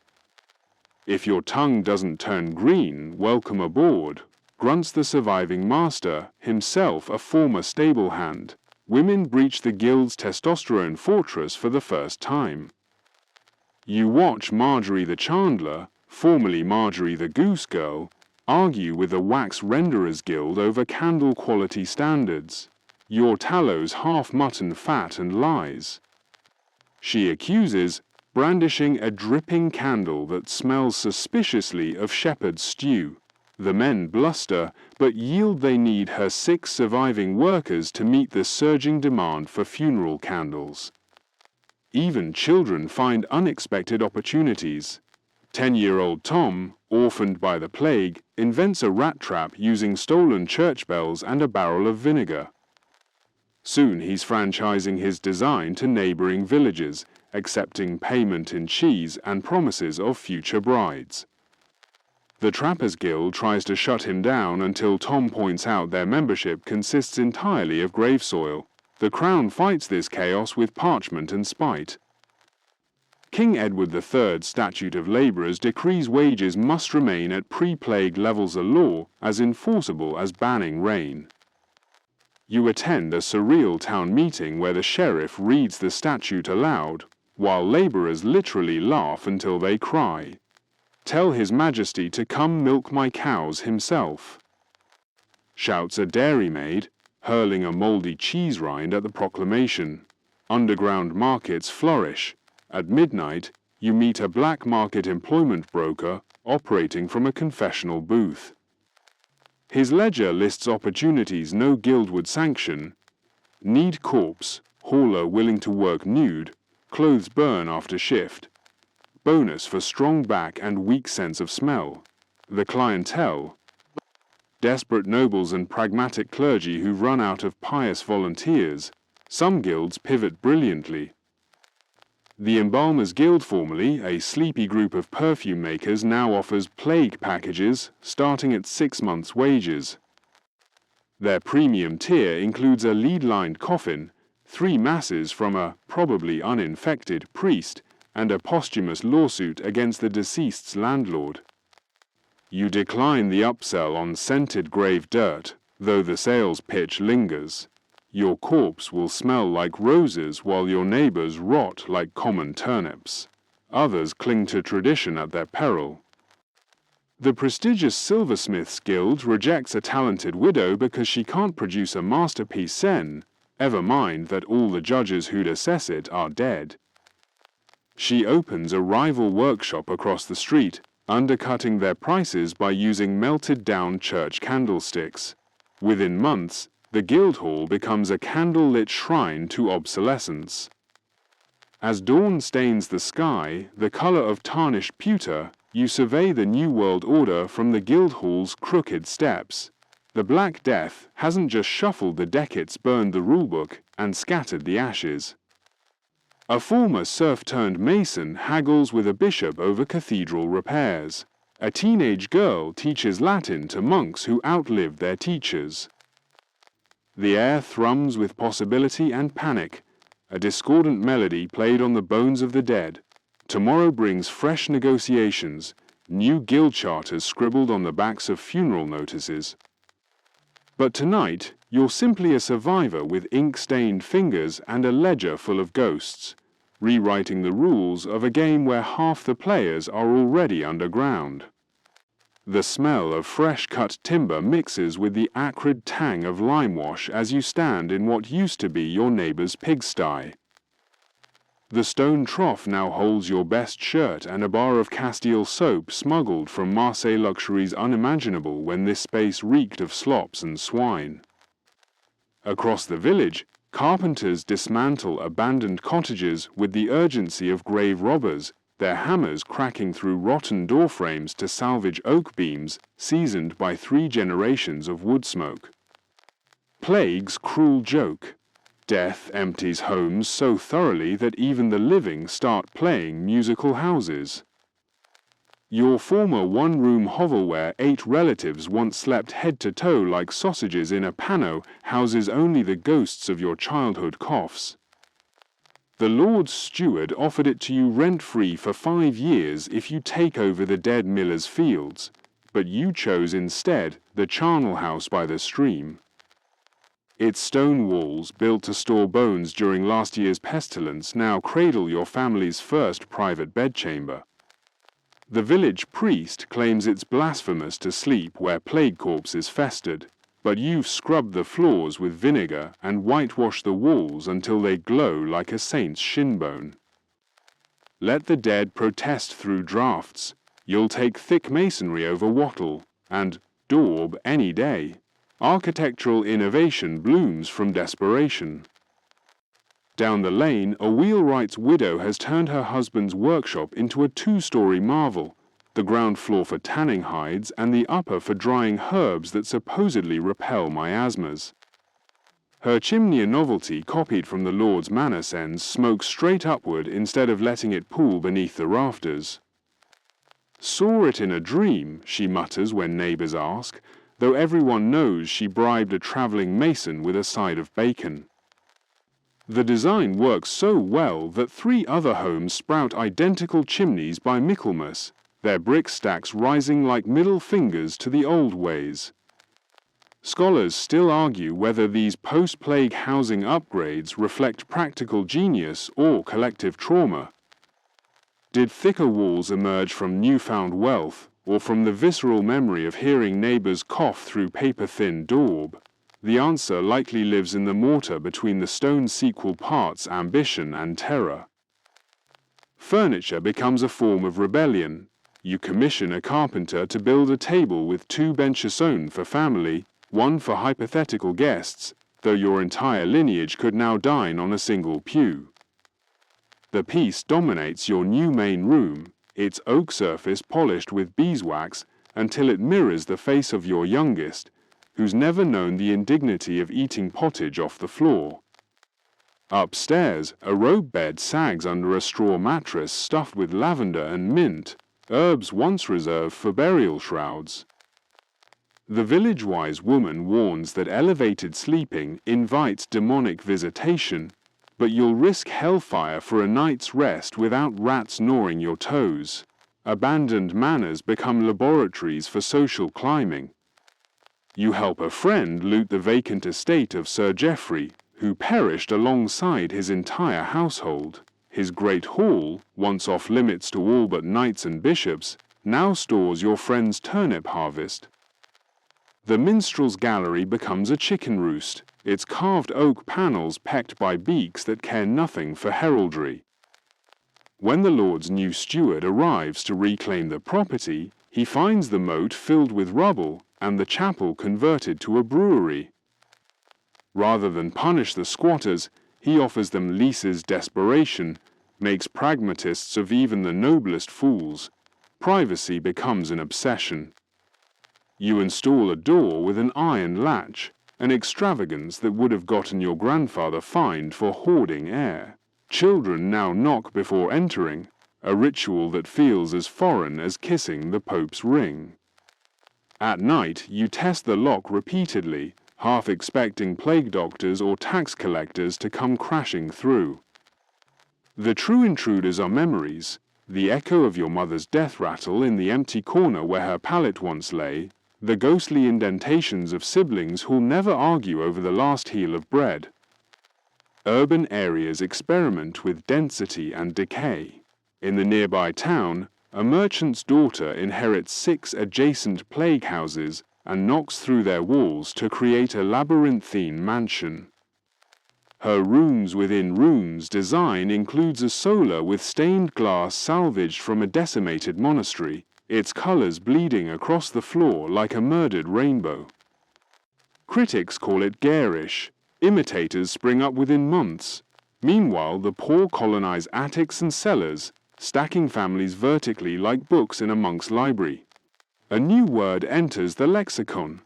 If your tongue doesn't turn green, welcome aboard, grunts the surviving master, himself a former stable hand. Women breach the guild's testosterone fortress for the first time. You watch Marjorie the Chandler, formerly Marjorie the Goose Girl, argue with the Wax Renderers Guild over candle quality standards. Your tallow's half mutton fat and lies. She accuses, brandishing a dripping candle that smells suspiciously of shepherd's stew. The men bluster, but yield they need her 6 surviving workers to meet the surging demand for funeral candles. Even children find unexpected opportunities. 10-year-old Tom, orphaned by the plague, invents a rat trap using stolen church bells and a barrel of vinegar. Soon he's franchising his design to neighboring villages, accepting payment in cheese and promises of future brides. The Trappers Guild tries to shut him down until Tom points out their membership consists entirely of grave soil. The Crown fights this chaos with parchment and spite. King Edward III's Statute of Labourers decrees wages must remain at pre-plague levels, a law as enforceable as banning rain. You attend a surreal town meeting where the sheriff reads the statute aloud, while labourers literally laugh until they cry. Tell His Majesty to come milk my cows himself, shouts a dairymaid, hurling a mouldy cheese rind at the proclamation. Underground markets flourish. At midnight, you meet a black market employment broker operating from a confessional booth. His ledger lists opportunities no guild would sanction. Need corpse, hauler willing to work nude, clothes burn after shift. Bonus for strong back and weak sense of smell. The clientele: desperate nobles and pragmatic clergy who run out of pious volunteers. Some guilds pivot brilliantly. The Embalmers Guild, formerly a sleepy group of perfume makers, now offers plague packages starting at 6 months' wages. Their premium tier includes a lead-lined coffin, 3 masses from a probably uninfected priest, and a posthumous lawsuit against the deceased's landlord. You decline the upsell on scented grave dirt, though the sales pitch lingers. Your corpse will smell like roses while your neighbors rot like common turnips. Others cling to tradition at their peril. The prestigious Silversmiths Guild rejects a talented widow because she can't produce a masterpiece sen, ever mind that all the judges who'd assess it are dead. She opens a rival workshop across the street, undercutting their prices by using melted-down church candlesticks. Within months, the Guildhall becomes a candle-lit shrine to obsolescence. As dawn stains the sky, the color of tarnished pewter, you survey the New World Order from the Guildhall's crooked steps. The Black Death hasn't just shuffled the deck, it's burned the rulebook and scattered the ashes. A former serf-turned-mason haggles with a bishop over cathedral repairs. A teenage girl teaches Latin to monks who outlived their teachers. The air thrums with possibility and panic, a discordant melody played on the bones of the dead. Tomorrow brings fresh negotiations, new guild charters scribbled on the backs of funeral notices. But tonight, you're simply a survivor with ink-stained fingers and a ledger full of ghosts, rewriting the rules of a game where half the players are already underground. The smell of fresh-cut timber mixes with the acrid tang of lime wash as you stand in what used to be your neighbor's pigsty. The stone trough now holds your best shirt and a bar of Castile soap smuggled from Marseille luxuries unimaginable when this space reeked of slops and swine. Across the village, carpenters dismantle abandoned cottages with the urgency of grave robbers, their hammers cracking through rotten door frames to salvage oak beams seasoned by 3 generations of wood smoke. Plague's cruel joke. Death empties homes so thoroughly that even the living start playing musical houses. Your former one-room hovel where 8 relatives once slept head-to-toe like sausages in a pano houses only the ghosts of your childhood coughs. The Lord's steward offered it to you rent-free for 5 years if you take over the dead miller's fields, but you chose instead the charnel house by the stream. Its stone walls, built to store bones during last year's pestilence, now cradle your family's first private bedchamber. The village priest claims it's blasphemous to sleep where plague corpses festered, but you've scrubbed the floors with vinegar and whitewashed the walls until they glow like a saint's shinbone. Let the dead protest through drafts. You'll take thick masonry over wattle, and daub any day. Architectural innovation blooms from desperation. Down the lane, a wheelwright's widow has turned her husband's workshop into a 2-story marvel, the ground floor for tanning hides and the upper for drying herbs that supposedly repel miasmas. Her chimney, a novelty copied from the Lord's manor, sends smoke straight upward instead of letting it pool beneath the rafters. Saw it in a dream, she mutters when neighbors ask, though everyone knows she bribed a traveling mason with a side of bacon. The design works so well that 3 other homes sprout identical chimneys by Michaelmas, their brick stacks rising like middle fingers to the old ways. Scholars still argue whether these post-plague housing upgrades reflect practical genius or collective trauma. Did thicker walls emerge from newfound wealth, or from the visceral memory of hearing neighbors cough through paper-thin daub? The answer likely lives in the mortar between the stone's sequel parts, ambition and terror. Furniture becomes a form of rebellion. You commission a carpenter to build a table with 2 benches sewn for family, 1 for hypothetical guests, though your entire lineage could now dine on a single pew. The piece dominates your new main room, its oak surface polished with beeswax until it mirrors the face of your youngest, who's never known the indignity of eating pottage off the floor. Upstairs, a robe bed sags under a straw mattress stuffed with lavender and mint, herbs once reserved for burial shrouds. The village-wise woman warns that elevated sleeping invites demonic visitation, but you'll risk hellfire for a night's rest without rats gnawing your toes. Abandoned manors become laboratories for social climbing. You help a friend loot the vacant estate of Sir Geoffrey, who perished alongside his entire household. His great hall, once off limits to all but knights and bishops, now stores your friend's turnip harvest. The minstrel's gallery becomes a chicken roost, its carved oak panels pecked by beaks that care nothing for heraldry. When the Lord's new steward arrives to reclaim the property, he finds the moat filled with rubble and the chapel converted to a brewery. Rather than punish the squatters, he offers them Lisa's desperation, makes pragmatists of even the noblest fools. Privacy becomes an obsession. You install a door with an iron latch, an extravagance that would have gotten your grandfather fined for hoarding air. Children now knock before entering, a ritual that feels as foreign as kissing the Pope's ring. At night, you test the lock repeatedly, half expecting plague doctors or tax collectors to come crashing through. The true intruders are memories, the echo of your mother's death rattle in the empty corner where her pallet once lay, the ghostly indentations of siblings who'll never argue over the last heel of bread. Urban areas experiment with density and decay. In the nearby town, a merchant's daughter inherits 6 adjacent plague houses and knocks through their walls to create a labyrinthine mansion. Her rooms within rooms design includes a solar with stained glass salvaged from a decimated monastery, its colors bleeding across the floor like a murdered rainbow. Critics call it garish. Imitators spring up within months. Meanwhile, the poor colonize attics and cellars, stacking families vertically like books in a monk's library. A new word enters the lexicon.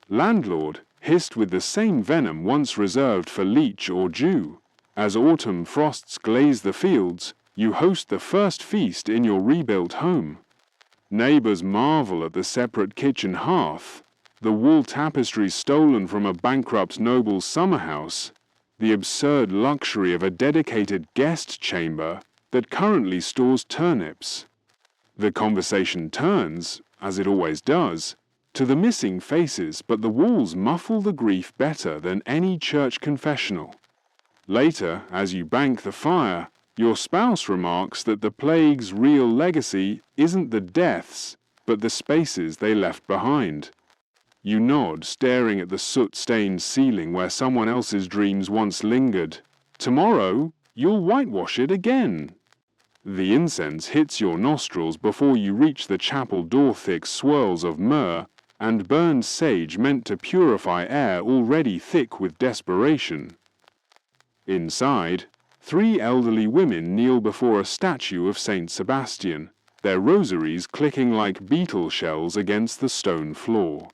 Landlord, hissed with the same venom once reserved for leech or Jew. As autumn frosts glaze the fields, you host the first feast in your rebuilt home. Neighbors marvel at the separate kitchen hearth, the wool tapestries stolen from a bankrupt noble's summer house, the absurd luxury of a dedicated guest chamber that currently stores turnips. The conversation turns, as it always does, to the missing faces, but the walls muffle the grief better than any church confessional. Later, as you bank the fire, your spouse remarks that the plague's real legacy isn't the deaths, but the spaces they left behind. You nod, staring at the soot-stained ceiling where someone else's dreams once lingered. Tomorrow, you'll whitewash it again. The incense hits your nostrils before you reach the chapel door, thick swirls of myrrh and burned sage meant to purify air already thick with desperation. Inside, 3 elderly women kneel before a statue of Saint Sebastian, their rosaries clicking like beetle shells against the stone floor.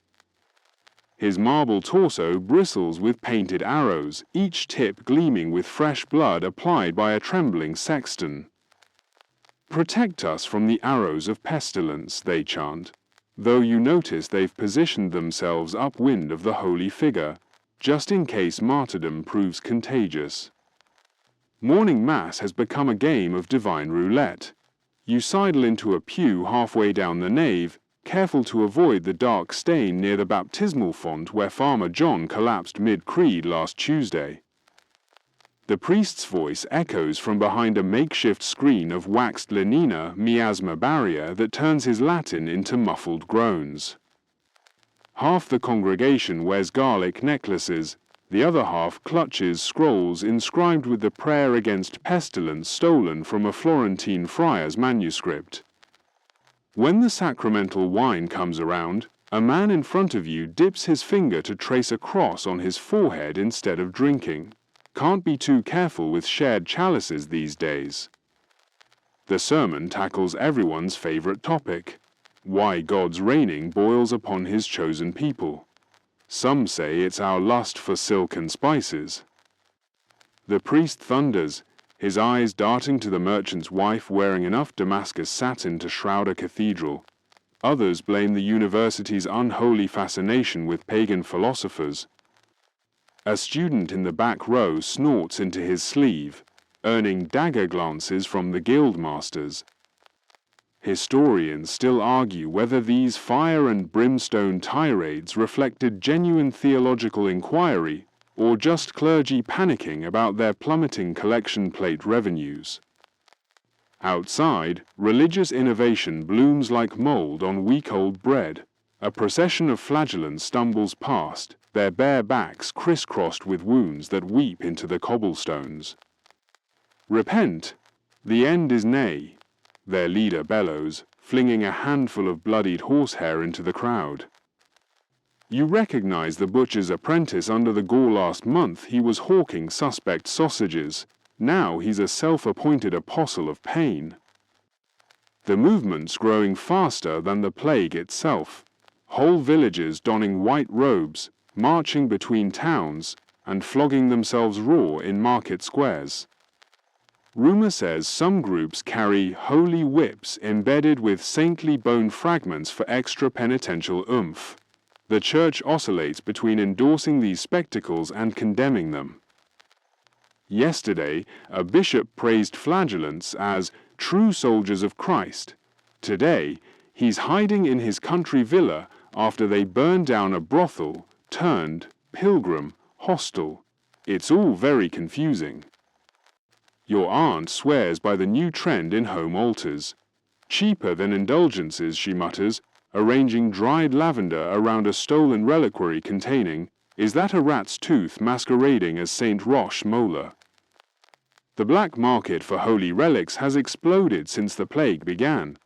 His marble torso bristles with painted arrows, each tip gleaming with fresh blood applied by a trembling sexton. "Protect us from the arrows of pestilence," they chant, though you notice they've positioned themselves upwind of the holy figure, just in case martyrdom proves contagious. Morning Mass has become a game of divine roulette. You sidle into a pew halfway down the nave, careful to avoid the dark stain near the baptismal font where Farmer John collapsed mid-creed last Tuesday. The priest's voice echoes from behind a makeshift screen of waxed linena miasma barrier that turns his Latin into muffled groans. Half the congregation wears garlic necklaces, the other half clutches scrolls inscribed with the prayer against pestilence stolen from a Florentine friar's manuscript. When the sacramental wine comes around, a man in front of you dips his finger to trace a cross on his forehead instead of drinking. Can't be too careful with shared chalices these days. The sermon tackles everyone's favorite topic: why God's reigning boils upon his chosen people. Some say it's our lust for silk and spices. The priest thunders, his eyes darting to the merchant's wife wearing enough Damascus satin to shroud a cathedral. Others blame the university's unholy fascination with pagan philosophers. A student in the back row snorts into his sleeve, earning dagger glances from the guild masters. Historians still argue whether these fire and brimstone tirades reflected genuine theological inquiry or just clergy panicking about their plummeting collection plate revenues. Outside, religious innovation blooms like mold on week-old bread. A procession of flagellants stumbles past, their bare backs crisscrossed with wounds that weep into the cobblestones. "Repent! The end is nigh," their leader bellows, flinging a handful of bloodied horsehair into the crowd. You recognize the butcher's apprentice under the gore last month. He was hawking suspect sausages. Now he's a self-appointed apostle of pain. The movement's growing faster than the plague itself. whole villages donning white robes, marching between towns, and flogging themselves raw in market squares. Rumor says some groups carry holy whips embedded with saintly bone fragments for extra penitential oomph. The church oscillates between endorsing these spectacles and condemning them. Yesterday, a bishop praised flagellants as true soldiers of Christ. Today, he's hiding in his country villa after they burned down a brothel turned pilgrim hostel. It's all very confusing. Your aunt swears by the new trend in home altars. Cheaper than indulgences, she mutters, arranging dried lavender around a stolen reliquary containing, is that a rat's tooth masquerading as St. Roch's molar? The black market for holy relics has exploded since the plague began.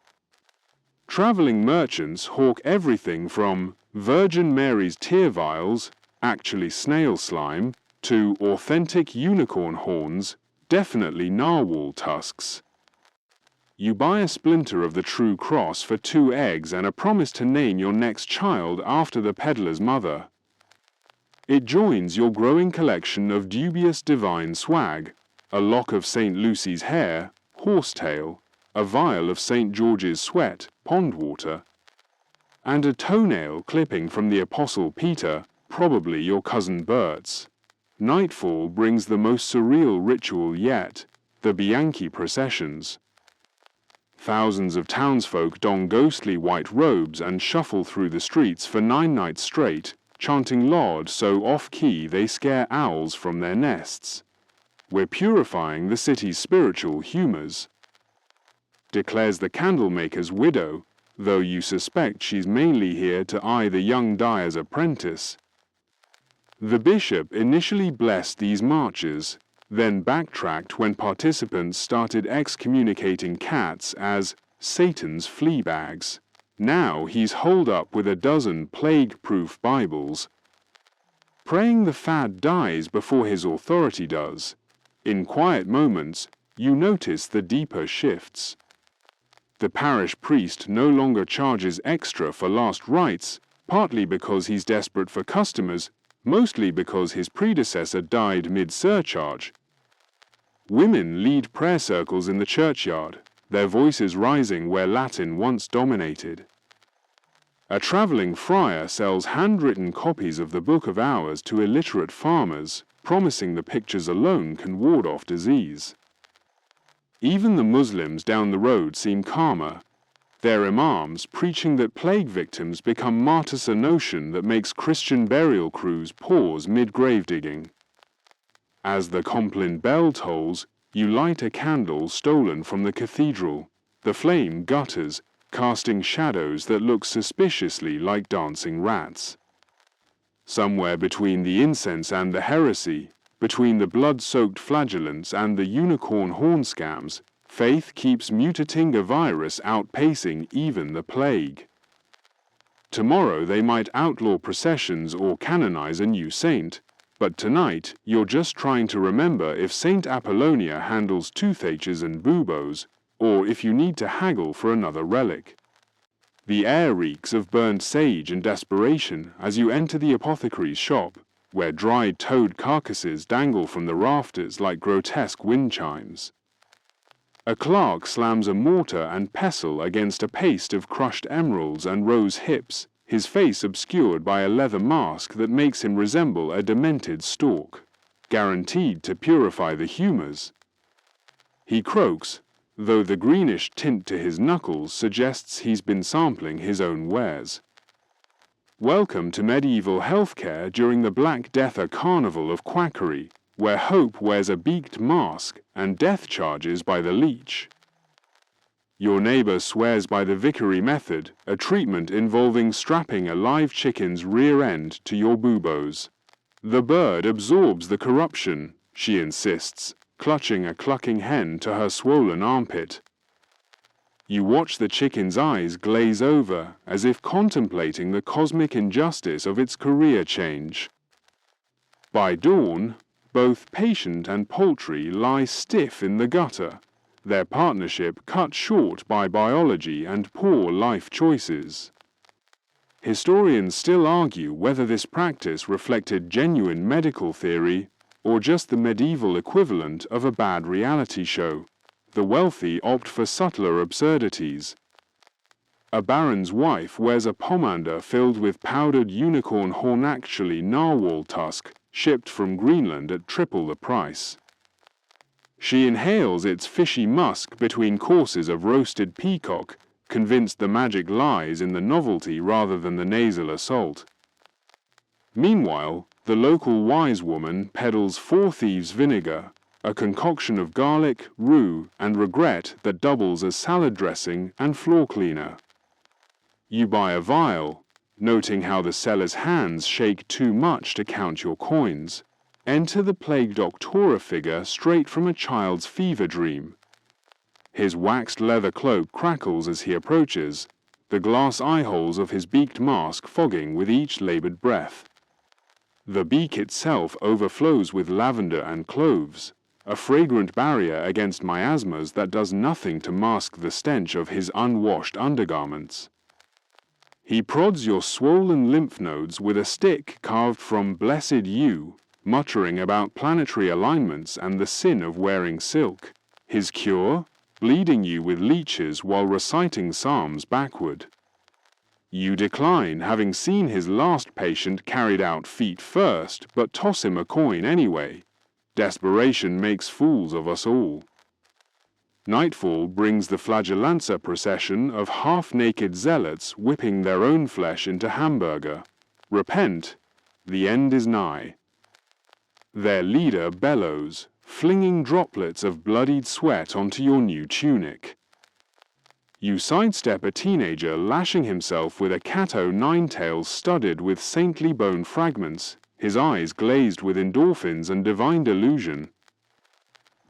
Traveling merchants hawk everything from Virgin Mary's tear vials, actually snail slime, to authentic unicorn horns, definitely narwhal tusks. You buy a splinter of the true cross for 2 eggs and a promise to name your next child after the peddler's mother. It joins your growing collection of dubious divine swag, a lock of St. Lucy's hair, horsetail, a vial of St. George's sweat, pond water, and a toenail clipping from the Apostle Peter, probably your cousin Bert's. Nightfall brings the most surreal ritual yet, the Bianchi processions. Thousands of townsfolk don ghostly white robes and shuffle through the streets for 9 nights straight, chanting Laud so off-key they scare owls from their nests. We're purifying the city's spiritual humors, declares the candlemaker's widow, though you suspect she's mainly here to eye the young dyer's apprentice. The bishop initially blessed these marches, then backtracked when participants started excommunicating cats as Satan's flea bags. Now he's holed up with a dozen plague-proof Bibles. Praying the fad dies before his authority does. In quiet moments, you notice the deeper shifts. The parish priest no longer charges extra for last rites, partly because he's desperate for customers, mostly because his predecessor died mid-surcharge. Women lead prayer circles in the churchyard, their voices rising where Latin once dominated. A traveling friar sells handwritten copies of the Book of Hours to illiterate farmers, promising the pictures alone can ward off disease. Even the Muslims down the road seem calmer, their imams preaching that plague victims become martyrs, a notion that makes Christian burial crews pause mid-grave digging. As the Compline bell tolls, you light a candle stolen from the cathedral. The flame gutters, casting shadows that look suspiciously like dancing rats. Somewhere between the incense and the heresy, between the blood-soaked flagellants and the unicorn horn scams, faith keeps mutating a virus outpacing even the plague. Tomorrow they might outlaw processions or canonize a new saint, but tonight you're just trying to remember if Saint Apollonia handles toothaches and buboes, or if you need to haggle for another relic. The air reeks of burnt sage and desperation as you enter the apothecary's shop, where dried toad carcasses dangle from the rafters like grotesque wind chimes. A clerk slams a mortar and pestle against a paste of crushed emeralds and rose hips, his face obscured by a leather mask that makes him resemble a demented stork, guaranteed to purify the humours. He croaks, though the greenish tint to his knuckles suggests he's been sampling his own wares. Welcome to medieval healthcare during the Black Death carnival of quackery, where hope wears a beaked mask and death charges by the leech. Your neighbor swears by the vicary method, a treatment involving strapping a live chicken's rear end to your buboes. The bird absorbs the corruption, she insists, clutching a clucking hen to her swollen armpit. You watch the chicken's eyes glaze over as if contemplating the cosmic injustice of its career change. By dawn, both patient and poultry lie stiff in the gutter, their partnership cut short by biology and poor life choices. Historians still argue whether this practice reflected genuine medical theory or just the medieval equivalent of a bad reality show. The wealthy opt for subtler absurdities. A baron's wife wears a pomander filled with powdered unicorn horn, actually narwhal tusk, shipped from Greenland at triple the price. She inhales its fishy musk between courses of roasted peacock, convinced the magic lies in the novelty rather than the nasal assault. Meanwhile, the local wise woman peddles Four Thieves vinegar, a concoction of garlic, rue, and regret that doubles as salad dressing and floor cleaner. You buy a vial, noting how the seller's hands shake too much to count your coins. Enter the plague doctora figure straight from a child's fever dream. His waxed leather cloak crackles as he approaches, the glass eye holes of his beaked mask fogging with each labored breath. The beak itself overflows with lavender and cloves, a fragrant barrier against miasmas that does nothing to mask the stench of his unwashed undergarments. He prods your swollen lymph nodes with a stick carved from blessed yew, muttering about planetary alignments and the sin of wearing silk. His cure? Bleeding you with leeches while reciting psalms backward. You decline, having seen his last patient carried out feet first, but toss him a coin anyway. Desperation makes fools of us all. Nightfall brings the flagellanza procession of half-naked zealots whipping their own flesh into hamburger. Repent, the end is nigh. Their leader bellows, flinging droplets of bloodied sweat onto your new tunic. You sidestep a teenager lashing himself with a cat-o'-nine-tails studded with saintly bone fragments, his eyes glazed with endorphins and divine delusion.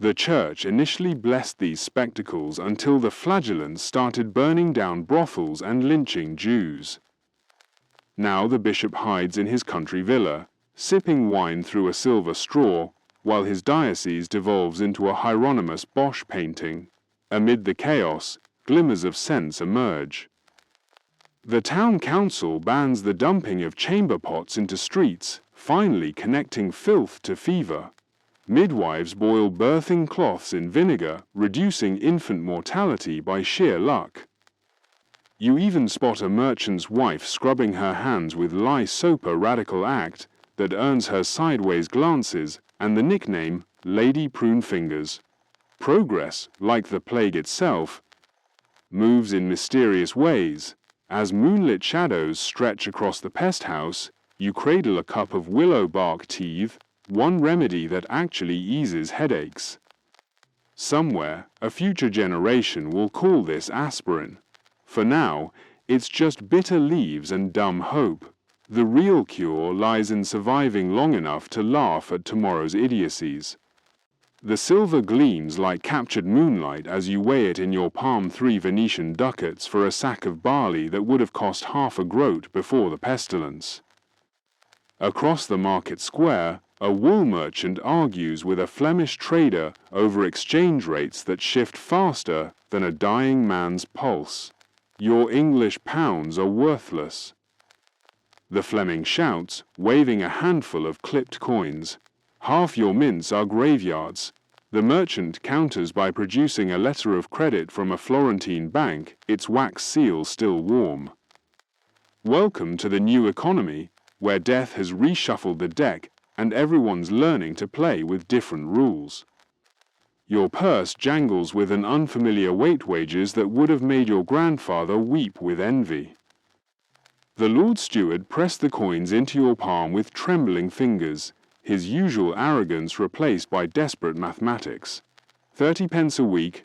The church initially blessed these spectacles until the flagellants started burning down brothels and lynching Jews. Now the bishop hides in his country villa, sipping wine through a silver straw, while his diocese devolves into a Hieronymus Bosch painting. Amid the chaos, glimmers of sense emerge. The town council bans the dumping of chamber pots into streets, finally connecting filth to fever. Midwives boil birthing cloths in vinegar, reducing infant mortality by sheer luck. You even spot a merchant's wife scrubbing her hands with lye soap, a radical act that earns her sideways glances and the nickname Lady Prune Fingers. Progress, like the plague itself, moves in mysterious ways. As moonlit shadows stretch across the pest house, you cradle a cup of willow bark teeth, one remedy that actually eases headaches. Somewhere, a future generation will call this aspirin. For now, it's just bitter leaves and dumb hope. The real cure lies in surviving long enough to laugh at tomorrow's idiocies. The silver gleams like captured moonlight as you weigh it in your palm 3 Venetian ducats for a sack of barley that would have cost half a groat before the pestilence. Across the market square, a wool merchant argues with a Flemish trader over exchange rates that shift faster than a dying man's pulse. Your English pounds are worthless. The Fleming shouts, waving a handful of clipped coins. Half your mints are graveyards. The merchant counters by producing a letter of credit from a Florentine bank, its wax seal still warm. Welcome to the new economy, where death has reshuffled the deck and everyone's learning to play with different rules. Your purse jangles with an unfamiliar weight wages that would have made your grandfather weep with envy. The Lord Steward pressed the coins into your palm with trembling fingers, his usual arrogance replaced by desperate mathematics. 30 pence a week,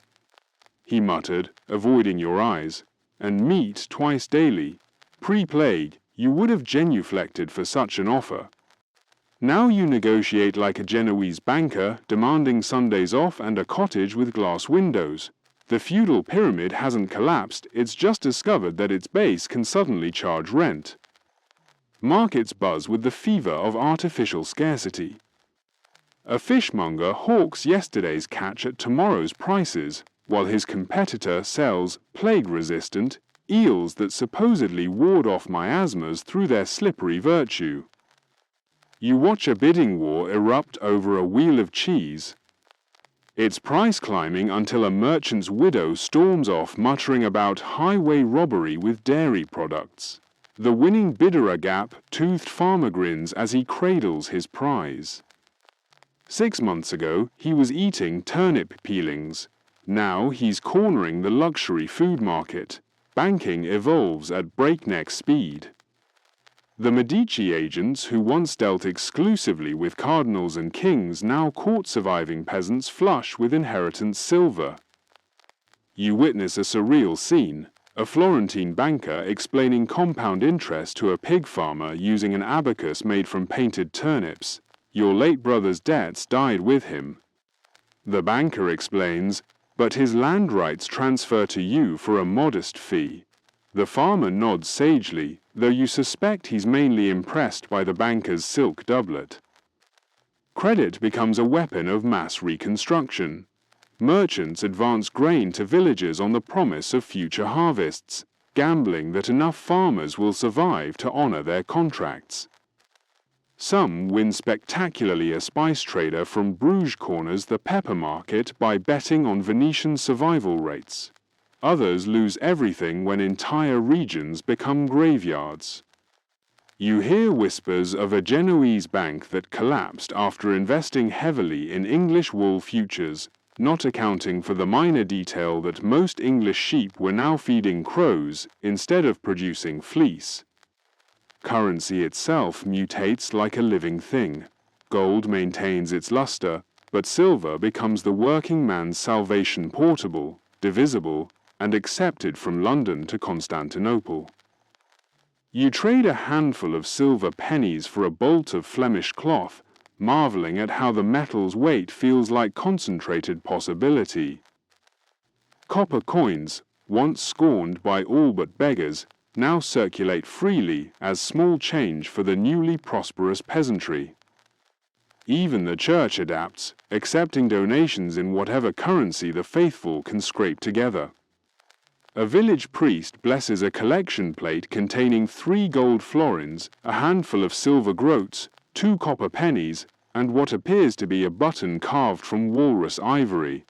he muttered, avoiding your eyes, and meat twice daily. Pre-plague, you would have genuflected for such an offer. Now you negotiate like a Genoese banker, demanding Sundays off and a cottage with glass windows. The feudal pyramid hasn't collapsed, it's just discovered that its base can suddenly charge rent. Markets buzz with the fever of artificial scarcity. A fishmonger hawks yesterday's catch at tomorrow's prices, while his competitor sells plague-resistant, eels that supposedly ward off miasmas through their slippery virtue. You watch a bidding war erupt over a wheel of cheese. Its price climbing until a merchant's widow storms off muttering about highway robbery with dairy products. The winning bidder a gap-toothed farmer grins as he cradles his prize. 6 months ago, he was eating turnip peelings. Now he's cornering the luxury food market. Banking evolves at breakneck speed. The Medici agents who once dealt exclusively with cardinals and kings now court surviving peasants flush with inheritance silver. You witness a surreal scene, a Florentine banker explaining compound interest to a pig farmer using an abacus made from painted turnips. Your late brother's debts died with him. The banker explains, but his land rights transfer to you for a modest fee. The farmer nods sagely, though you suspect he's mainly impressed by the banker's silk doublet. Credit becomes a weapon of mass reconstruction. Merchants advance grain to villagers on the promise of future harvests, gambling that enough farmers will survive to honor their contracts. Some win spectacularly. A spice trader from Bruges corners the pepper market by betting on Venetian survival rates. Others lose everything when entire regions become graveyards. You hear whispers of a Genoese bank that collapsed after investing heavily in English wool futures, not accounting for the minor detail that most English sheep were now feeding crows instead of producing fleece. Currency itself mutates like a living thing. Gold maintains its luster, but silver becomes the working man's salvation, portable, divisible, and accepted from London to Constantinople. You trade a handful of silver pennies for a bolt of Flemish cloth, marveling at how the metal's weight feels like concentrated possibility. Copper coins, once scorned by all but beggars, now circulate freely as small change for the newly prosperous peasantry. Even the church adapts, accepting donations in whatever currency the faithful can scrape together. A village priest blesses a collection plate containing 3 gold florins, a handful of silver groats, 2 copper pennies, and what appears to be a button carved from walrus ivory.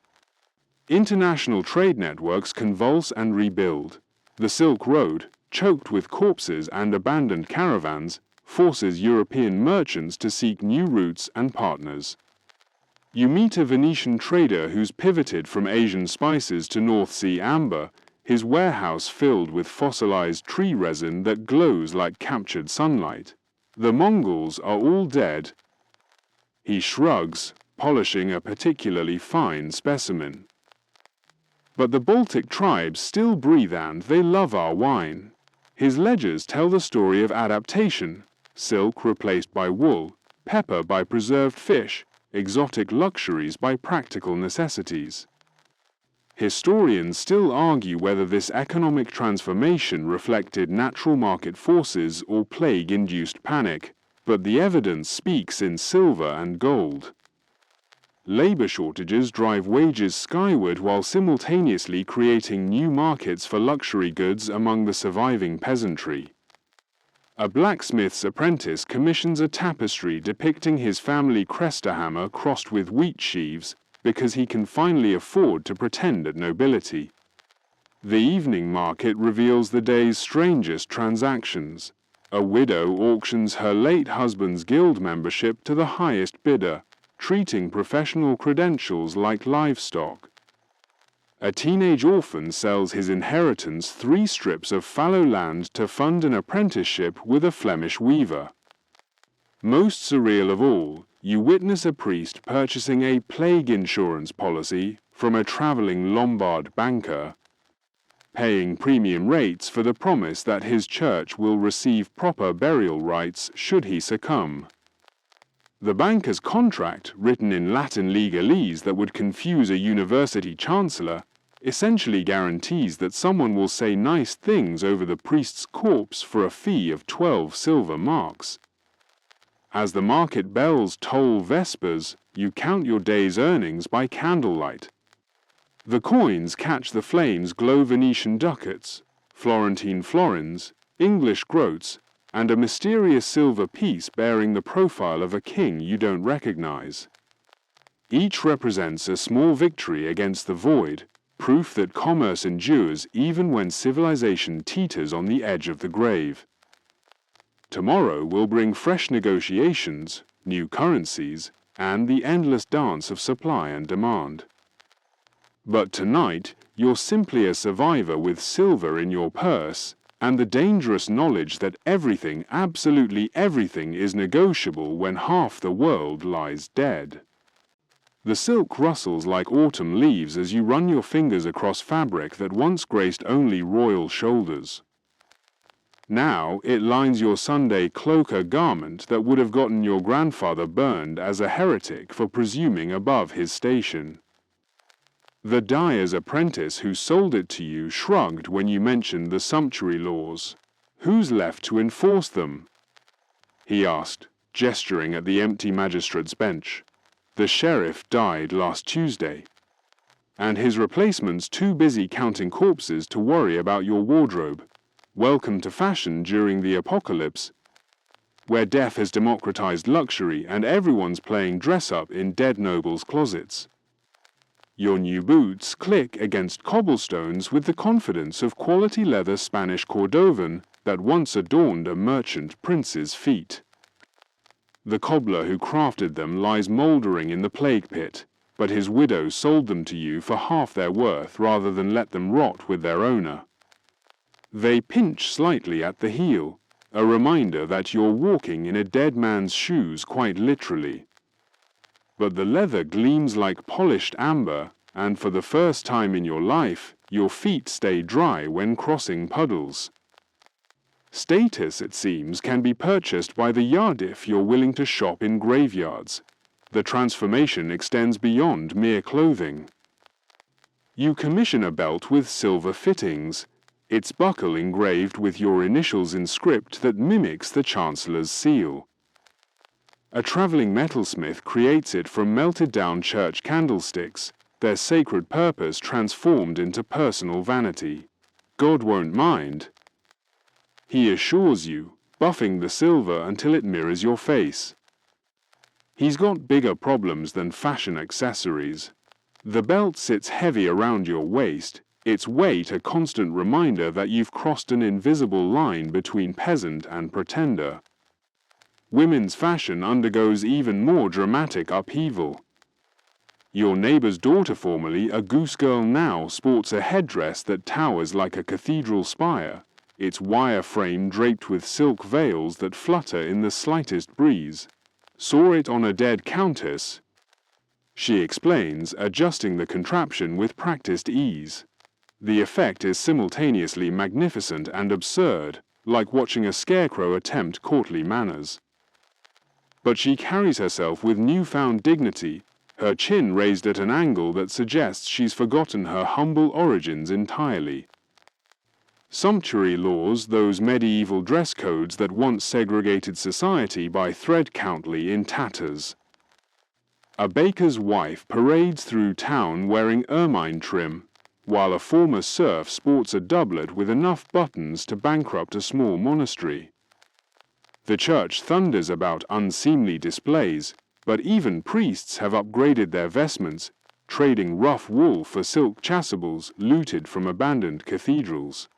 International trade networks convulse and rebuild. The Silk Road, choked with corpses and abandoned caravans, forces European merchants to seek new routes and partners. You meet a Venetian trader who's pivoted from Asian spices to North Sea amber, his warehouse filled with fossilized tree resin that glows like captured sunlight. The Mongols are all dead. He shrugs, polishing a particularly fine specimen. But the Baltic tribes still breathe and they love our wine. His ledgers tell the story of adaptation, silk replaced by wool, pepper by preserved fish, exotic luxuries by practical necessities. Historians still argue whether this economic transformation reflected natural market forces or plague-induced panic, but the evidence speaks in silver and gold. Labor shortages drive wages skyward while simultaneously creating new markets for luxury goods among the surviving peasantry. A blacksmith's apprentice commissions a tapestry depicting his family cresta hammer crossed with wheat sheaves because he can finally afford to pretend at nobility. The evening market reveals the day's strangest transactions. A widow auctions her late husband's guild membership to the highest bidder, treating professional credentials like livestock. A teenage orphan sells his inheritance 3 strips of fallow land to fund an apprenticeship with a Flemish weaver. Most surreal of all, you witness a priest purchasing a plague insurance policy from a traveling Lombard banker, paying premium rates for the promise that his church will receive proper burial rites should he succumb. The banker's contract, written in Latin legalese that would confuse a university chancellor, essentially guarantees that someone will say nice things over the priest's corpse for a fee of 12 silver marks. As the market bells toll vespers, you count your day's earnings by candlelight. The coins catch the flames glow Venetian ducats, Florentine florins, English groats, and a mysterious silver piece bearing the profile of a king you don't recognize. Each represents a small victory against the void, proof that commerce endures even when civilization teeters on the edge of the grave. Tomorrow will bring fresh negotiations, new currencies, and the endless dance of supply and demand. But tonight, you're simply a survivor with silver in your purse and the dangerous knowledge that everything, absolutely everything, is negotiable when half the world lies dead. The silk rustles like autumn leaves as you run your fingers across fabric that once graced only royal shoulders. Now it lines your Sunday cloaker garment that would have gotten your grandfather burned as a heretic for presuming above his station. The dyer's apprentice who sold it to you shrugged when you mentioned the sumptuary laws. Who's left to enforce them? He asked, gesturing at the empty magistrate's bench. The sheriff died last Tuesday, and his replacement's too busy counting corpses to worry about your wardrobe. Welcome to fashion during the apocalypse, where death has democratized luxury and everyone's playing dress-up in dead nobles' closets. Your new boots click against cobblestones with the confidence of quality leather Spanish Cordovan that once adorned a merchant prince's feet. The cobbler who crafted them lies mouldering in the plague pit, but his widow sold them to you for half their worth rather than let them rot with their owner. They pinch slightly at the heel, a reminder that you're walking in a dead man's shoes quite literally. But the leather gleams like polished amber, and for the first time in your life, your feet stay dry when crossing puddles. Status, it seems, can be purchased by the yard if you're willing to shop in graveyards. The transformation extends beyond mere clothing. You commission a belt with silver fittings, its buckle engraved with your initials in script that mimics the Chancellor's seal. A traveling metalsmith creates it from melted-down church candlesticks, their sacred purpose transformed into personal vanity. God won't mind, he assures you, buffing the silver until it mirrors your face. He's got bigger problems than fashion accessories. The belt sits heavy around your waist, its weight a constant reminder that you've crossed an invisible line between peasant and pretender. Women's fashion undergoes even more dramatic upheaval. Your neighbor's daughter, formerly a goose girl, now sports a headdress that towers like a cathedral spire, its wire frame draped with silk veils that flutter in the slightest breeze. Saw it on a dead countess, she explains, adjusting the contraption with practiced ease. The effect is simultaneously magnificent and absurd, like watching a scarecrow attempt courtly manners. But she carries herself with newfound dignity, her chin raised at an angle that suggests she's forgotten her humble origins entirely. Sumptuary laws, those medieval dress codes that once segregated society by thread countly in tatters. A baker's wife parades through town wearing ermine trim, while a former serf sports a doublet with enough buttons to bankrupt a small monastery. The church thunders about unseemly displays, but even priests have upgraded their vestments, trading rough wool for silk chasubles looted from abandoned cathedrals.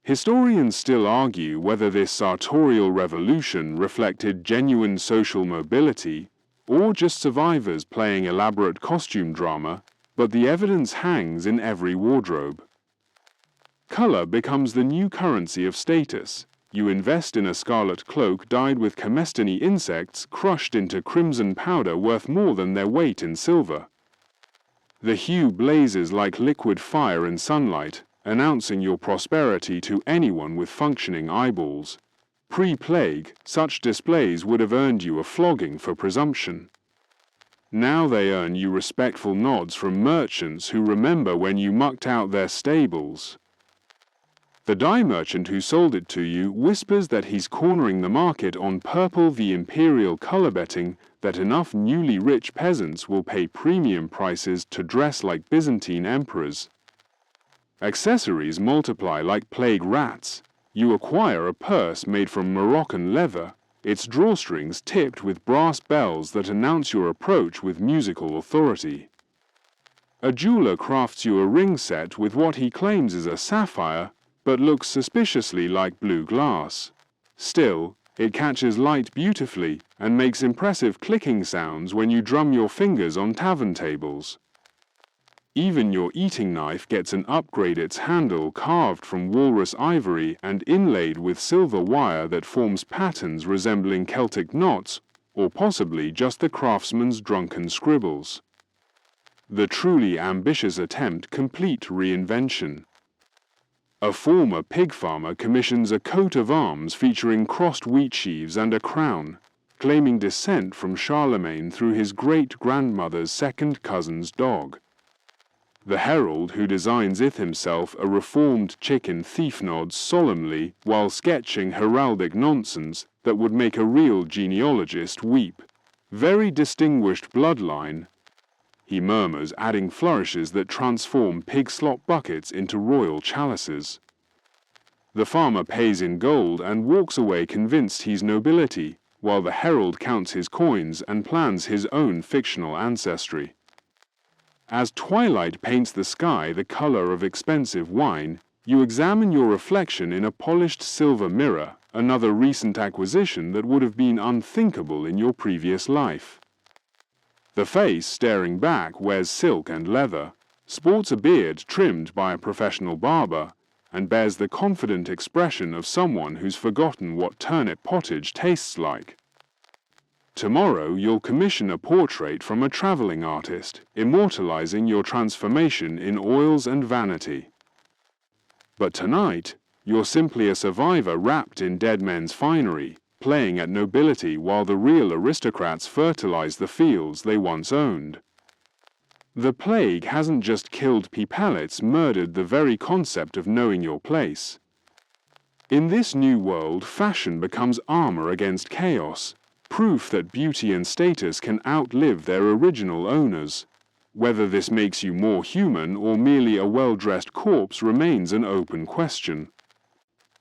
Historians still argue whether this sartorial revolution reflected genuine social mobility or just survivors playing elaborate costume drama, but the evidence hangs in every wardrobe. Color becomes the new currency of status. You invest in a scarlet cloak dyed with comestiny insects crushed into crimson powder worth more than their weight in silver. The hue blazes like liquid fire in sunlight, announcing your prosperity to anyone with functioning eyeballs. Pre-plague, such displays would have earned you a flogging for presumption. Now they earn you respectful nods from merchants who remember when you mucked out their stables. The dye merchant who sold it to you whispers that he's cornering the market on purple the imperial color, betting that enough newly rich peasants will pay premium prices to dress like Byzantine emperors. Accessories multiply like plague rats. You acquire a purse made from Moroccan leather, its drawstrings tipped with brass bells that announce your approach with musical authority. A jeweler crafts you a ring set with what he claims is a sapphire, but looks suspiciously like blue glass. Still, it catches light beautifully and makes impressive clicking sounds when you drum your fingers on tavern tables. Even your eating knife gets an upgrade, its handle carved from walrus ivory and inlaid with silver wire that forms patterns resembling Celtic knots, or possibly just the craftsman's drunken scribbles. The truly ambitious attempt complete reinvention. A former pig farmer commissions a coat of arms featuring crossed wheat sheaves and a crown, claiming descent from Charlemagne through his great-grandmother's second cousin's dog. The herald who designs it himself a reformed chicken thief nods solemnly while sketching heraldic nonsense that would make a real genealogist weep. Very distinguished bloodline, he murmurs, adding flourishes that transform pig slop buckets into royal chalices. The farmer pays in gold and walks away convinced he's nobility, while the herald counts his coins and plans his own fictional ancestry. As twilight paints the sky the color of expensive wine, you examine your reflection in a polished silver mirror, another recent acquisition that would have been unthinkable in your previous life. The face, staring back, wears silk and leather, sports a beard trimmed by a professional barber, and bears the confident expression of someone who's forgotten what turnip pottage tastes like. Tomorrow you'll commission a portrait from a traveling artist, immortalizing your transformation in oils and vanity. But tonight, you're simply a survivor wrapped in dead men's finery, playing at nobility while the real aristocrats fertilize the fields they once owned. The plague hasn't just killed people, it's murdered the very concept of knowing your place. In this new world, fashion becomes armor against chaos, proof that beauty and status can outlive their original owners. Whether this makes you more human or merely a well-dressed corpse remains an open question.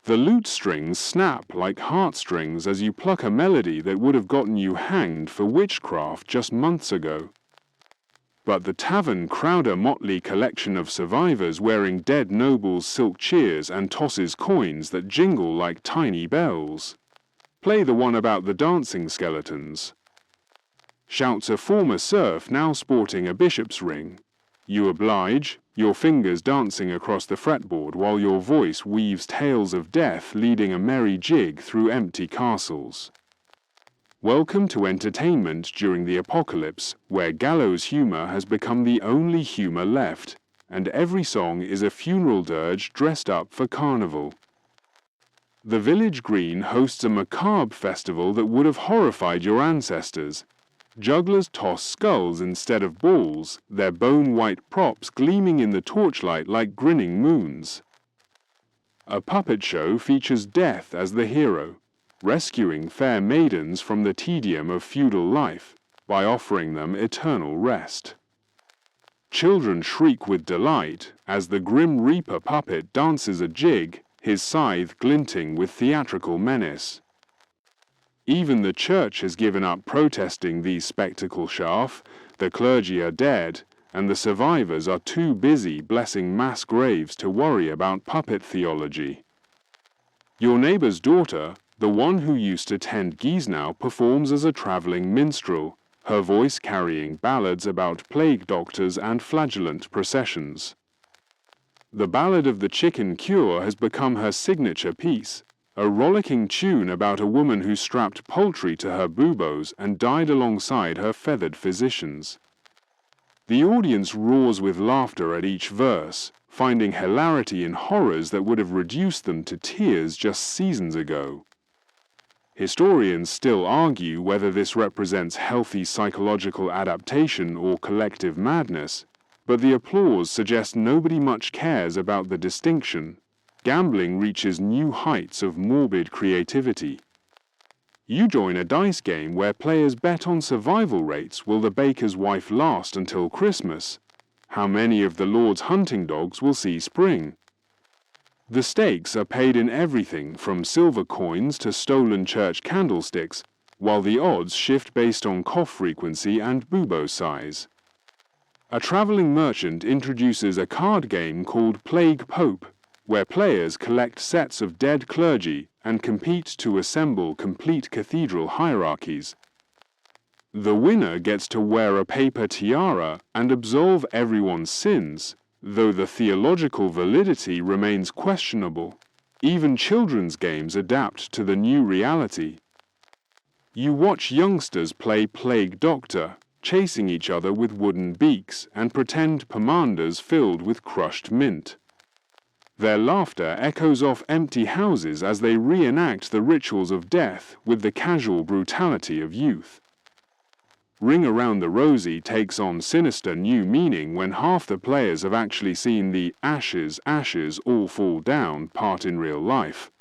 The lute strings snap like heartstrings as you pluck a melody that would have gotten you hanged for witchcraft just months ago. But the tavern crowd a motley collection of survivors wearing dead nobles' silk cheers and tosses coins that jingle like tiny bells. Play the one about the dancing skeletons, shouts a former serf now sporting a bishop's ring. You oblige, your fingers dancing across the fretboard while your voice weaves tales of death leading a merry jig through empty castles. Welcome to entertainment during the apocalypse, where gallows humor has become the only humor left, and every song is a funeral dirge dressed up for carnival. The village green hosts a macabre festival that would have horrified your ancestors. Jugglers toss skulls instead of balls, their bone-white props gleaming in the torchlight like grinning moons. A puppet show features death as the hero, rescuing fair maidens from the tedium of feudal life by offering them eternal rest. Children shriek with delight as the Grim Reaper puppet dances a jig, his scythe glinting with theatrical menace. Even the church has given up protesting these spectacle chaff, the clergy are dead, and the survivors are too busy blessing mass graves to worry about puppet theology. Your neighbor's daughter, the one who used to tend geese now, performs as a traveling minstrel, her voice carrying ballads about plague doctors and flagellant processions. The Ballad of the Chicken Cure has become her signature piece, a rollicking tune about a woman who strapped poultry to her buboes and died alongside her feathered physicians. The audience roars with laughter at each verse, finding hilarity in horrors that would have reduced them to tears just seasons ago. Historians still argue whether this represents healthy psychological adaptation or collective madness, but the applause suggests nobody much cares about the distinction. Gambling reaches new heights of morbid creativity. You join a dice game where players bet on survival rates. Will the baker's wife last until Christmas? How many of the Lord's hunting dogs will see spring? The stakes are paid in everything from silver coins to stolen church candlesticks, while the odds shift based on cough frequency and bubo size. A traveling merchant introduces a card game called Plague Pope, where players collect sets of dead clergy and compete to assemble complete cathedral hierarchies. The winner gets to wear a paper tiara and absolve everyone's sins, though the theological validity remains questionable. Even children's games adapt to the new reality. You watch youngsters play Plague Doctor, chasing each other with wooden beaks and pretend pomanders filled with crushed mint. Their laughter echoes off empty houses as they reenact the rituals of death with the casual brutality of youth. Ring Around the Rosie takes on sinister new meaning when half the players have actually seen the ashes, ashes all fall down part in real life.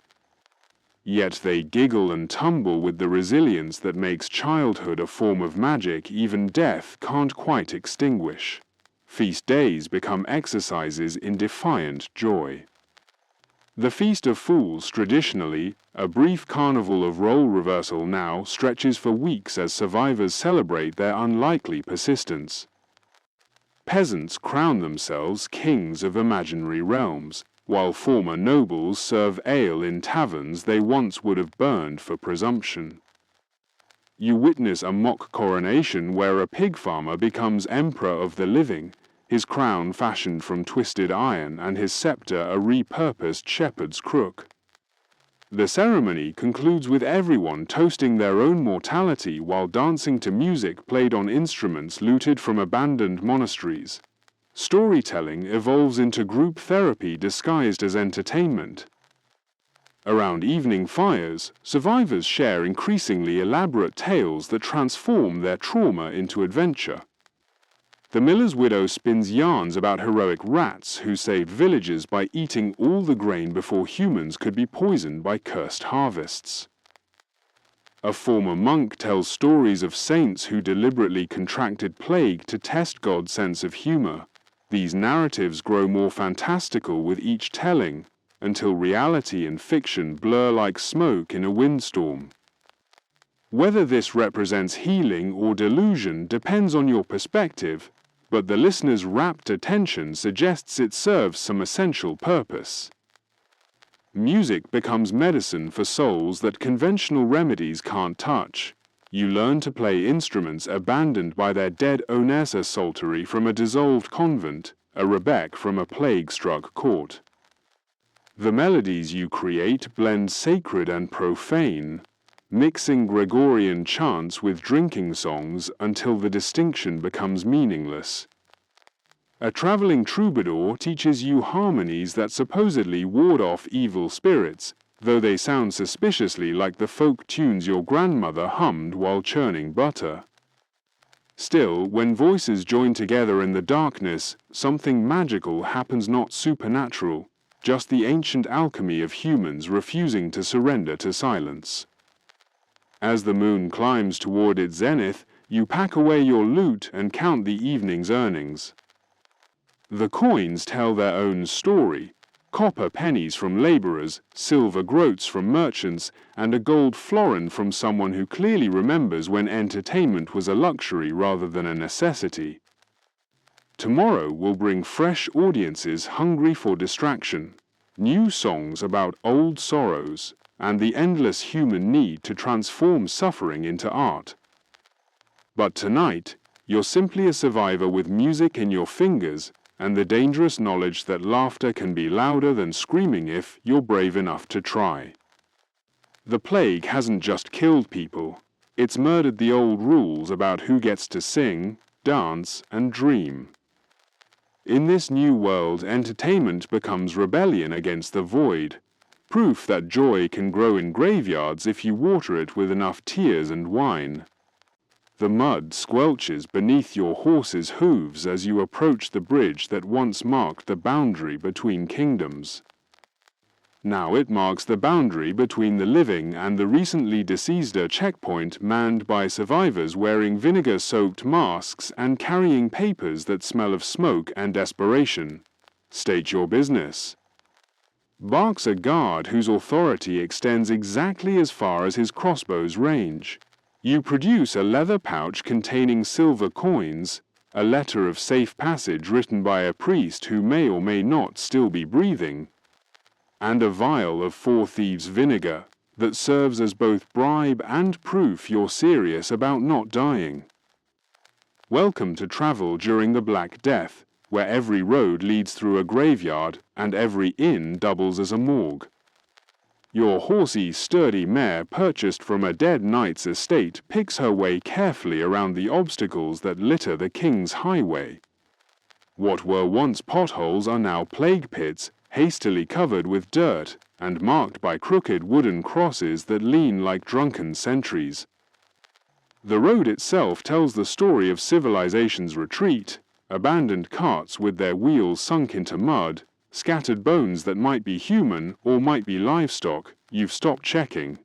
Yet they giggle and tumble with the resilience that makes childhood a form of magic even death can't quite extinguish. Feast days become exercises in defiant joy. The Feast of Fools, traditionally a brief carnival of role reversal, now stretches for weeks as survivors celebrate their unlikely persistence. Peasants crown themselves kings of imaginary realms, while former nobles serve ale in taverns they once would have burned for presumption. You witness a mock coronation where a pig farmer becomes emperor of the living, his crown fashioned from twisted iron and his scepter a repurposed shepherd's crook. The ceremony concludes with everyone toasting their own mortality while dancing to music played on instruments looted from abandoned monasteries. Storytelling evolves into group therapy disguised as entertainment. Around evening fires, survivors share increasingly elaborate tales that transform their trauma into adventure. The miller's widow spins yarns about heroic rats who saved villages by eating all the grain before humans could be poisoned by cursed harvests. A former monk tells stories of saints who deliberately contracted plague to test God's sense of humor. These narratives grow more fantastical with each telling, until reality and fiction blur like smoke in a windstorm. Whether this represents healing or delusion depends on your perspective, but the listener's rapt attention suggests it serves some essential purpose. Music becomes medicine for souls that conventional remedies can't touch. You learn to play instruments abandoned by their dead owners, a psaltery from a dissolved convent, a rebec from a plague-struck court. The melodies you create blend sacred and profane, mixing Gregorian chants with drinking songs until the distinction becomes meaningless. A traveling troubadour teaches you harmonies that supposedly ward off evil spirits, though they sound suspiciously like the folk tunes your grandmother hummed while churning butter. Still, when voices join together in the darkness, something magical happens, not supernatural, just the ancient alchemy of humans refusing to surrender to silence. As the moon climbs toward its zenith, you pack away your loot and count the evening's earnings. The coins tell their own story: copper pennies from laborers, silver groats from merchants, and a gold florin from someone who clearly remembers when entertainment was a luxury rather than a necessity. Tomorrow will bring fresh audiences hungry for distraction, new songs about old sorrows, and the endless human need to transform suffering into art. But tonight, you're simply a survivor with music in your fingers and the dangerous knowledge that laughter can be louder than screaming if you're brave enough to try. The plague hasn't just killed people, it's murdered the old rules about who gets to sing, dance, and dream. In this new world, entertainment becomes rebellion against the void, proof that joy can grow in graveyards if you water it with enough tears and wine. The mud squelches beneath your horse's hooves as you approach the bridge that once marked the boundary between kingdoms. Now it marks the boundary between the living and the recently deceased checkpoint manned by survivors wearing vinegar-soaked masks and carrying papers that smell of smoke and desperation. State your business. Barks a guard whose authority extends exactly as far as his crossbow's range. You produce a leather pouch containing silver coins, a letter of safe passage written by a priest who may or may not still be breathing, and a vial of Four Thieves vinegar that serves as both bribe and proof you're serious about not dying. Welcome to travel during the Black Death, where every road leads through a graveyard and every inn doubles as a morgue. Your horsey, sturdy mare purchased from a dead knight's estate picks her way carefully around the obstacles that litter the king's highway. What were once potholes are now plague pits, hastily covered with dirt and marked by crooked wooden crosses that lean like drunken sentries. The road itself tells the story of civilization's retreat, abandoned carts with their wheels sunk into mud, scattered bones that might be human or might be livestock you've stopped checking,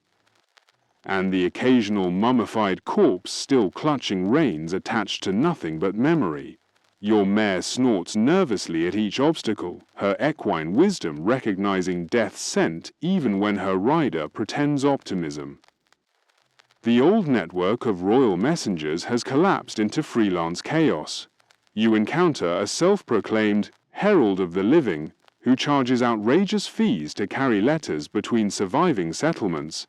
and the occasional mummified corpse still clutching reins attached to nothing but memory. Your mare snorts nervously at each obstacle, her equine wisdom recognizing death's scent even when her rider pretends optimism. The old network of royal messengers has collapsed into freelance chaos. You encounter a self-proclaimed herald of the living who charges outrageous fees to carry letters between surviving settlements.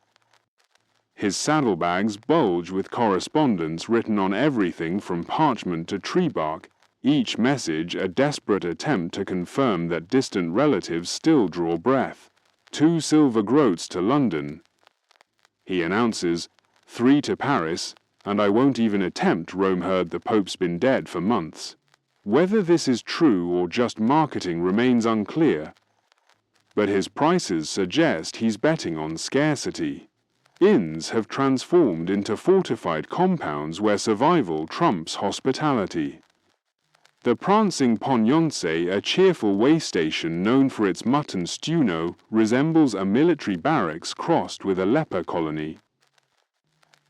His saddlebags bulge with correspondence written on everything from parchment to tree bark, each message a desperate attempt to confirm that distant relatives still draw breath. 2 silver groats to London. He announces, 3 to Paris, and I won't even attempt Rome heard the Pope's been dead for months. Whether this is true or just marketing remains unclear, but his prices suggest he's betting on scarcity. Inns have transformed into fortified compounds where survival trumps hospitality. The prancing Pognonce, a cheerful way station known for its mutton stew, resembles a military barracks crossed with a leper colony.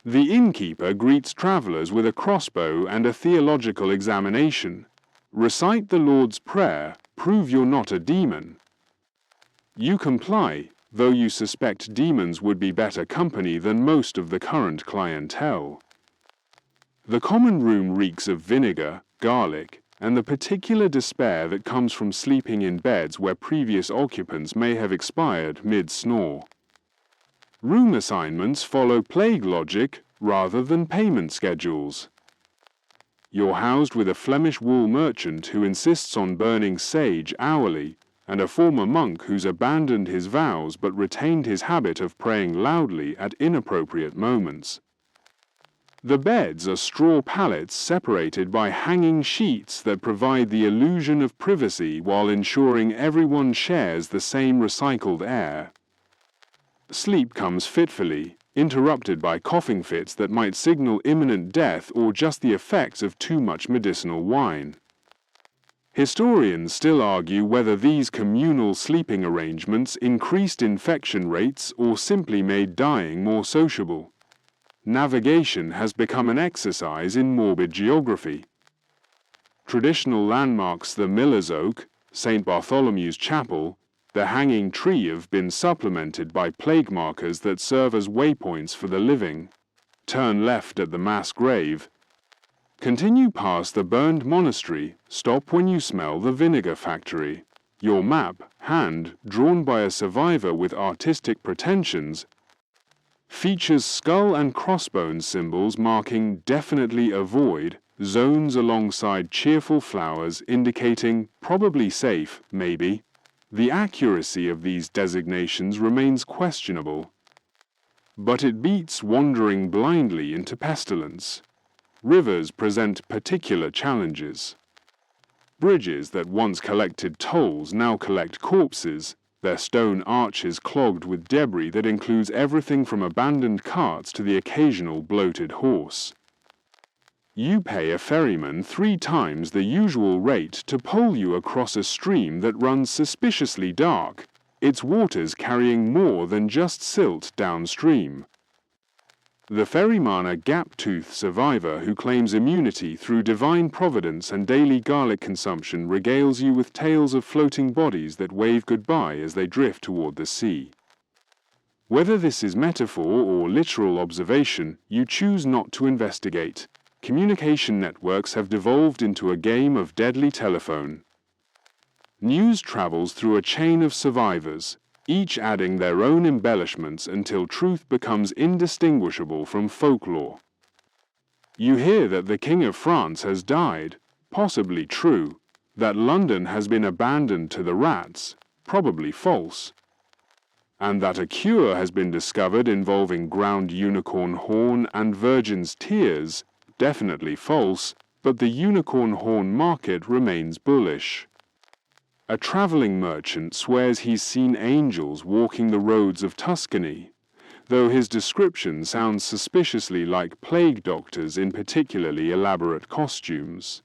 The innkeeper greets travelers with a crossbow and a theological examination. Recite the Lord's Prayer, prove you're not a demon. You comply, though you suspect demons would be better company than most of the current clientele. The common room reeks of vinegar, garlic, and the particular despair that comes from sleeping in beds where previous occupants may have expired mid-snore. Room assignments follow plague logic rather than payment schedules. You're housed with a Flemish wool merchant who insists on burning sage hourly, and a former monk who's abandoned his vows but retained his habit of praying loudly at inappropriate moments. The beds are straw pallets separated by hanging sheets that provide the illusion of privacy while ensuring everyone shares the same recycled air. Sleep comes fitfully, interrupted by coughing fits that might signal imminent death or just the effects of too much medicinal wine. Historians still argue whether these communal sleeping arrangements increased infection rates or simply made dying more sociable. Navigation has become an exercise in morbid geography. Traditional landmarks, the Miller's Oak, St. Bartholomew's Chapel, the hanging tree have been supplemented by plague markers that serve as waypoints for the living. Turn left at the mass grave. Continue past the burned monastery, stop when you smell the vinegar factory. Your map, hand, drawn by a survivor with artistic pretensions, features skull and crossbones symbols marking definitely avoid zones alongside cheerful flowers indicating probably safe, maybe. The accuracy of these designations remains questionable, but it beats wandering blindly into pestilence. Rivers present particular challenges. Bridges that once collected tolls now collect corpses, their stone arches clogged with debris that includes everything from abandoned carts to the occasional bloated horse. You pay a ferryman 3 times the usual rate to pole you across a stream that runs suspiciously dark, its waters carrying more than just silt downstream. The ferryman, gap-toothed survivor who claims immunity through divine providence and daily garlic consumption, regales you with tales of floating bodies that wave goodbye as they drift toward the sea. Whether this is metaphor or literal observation, you choose not to investigate. Communication networks have devolved into a game of deadly telephone. News travels through a chain of survivors, each adding their own embellishments until truth becomes indistinguishable from folklore. You hear that the King of France has died, possibly true, that London has been abandoned to the rats, probably false, and that a cure has been discovered involving ground unicorn horn and virgin's tears, definitely false, but the unicorn horn market remains bullish. A traveling merchant swears he's seen angels walking the roads of Tuscany, though his description sounds suspiciously like plague doctors in particularly elaborate costumes.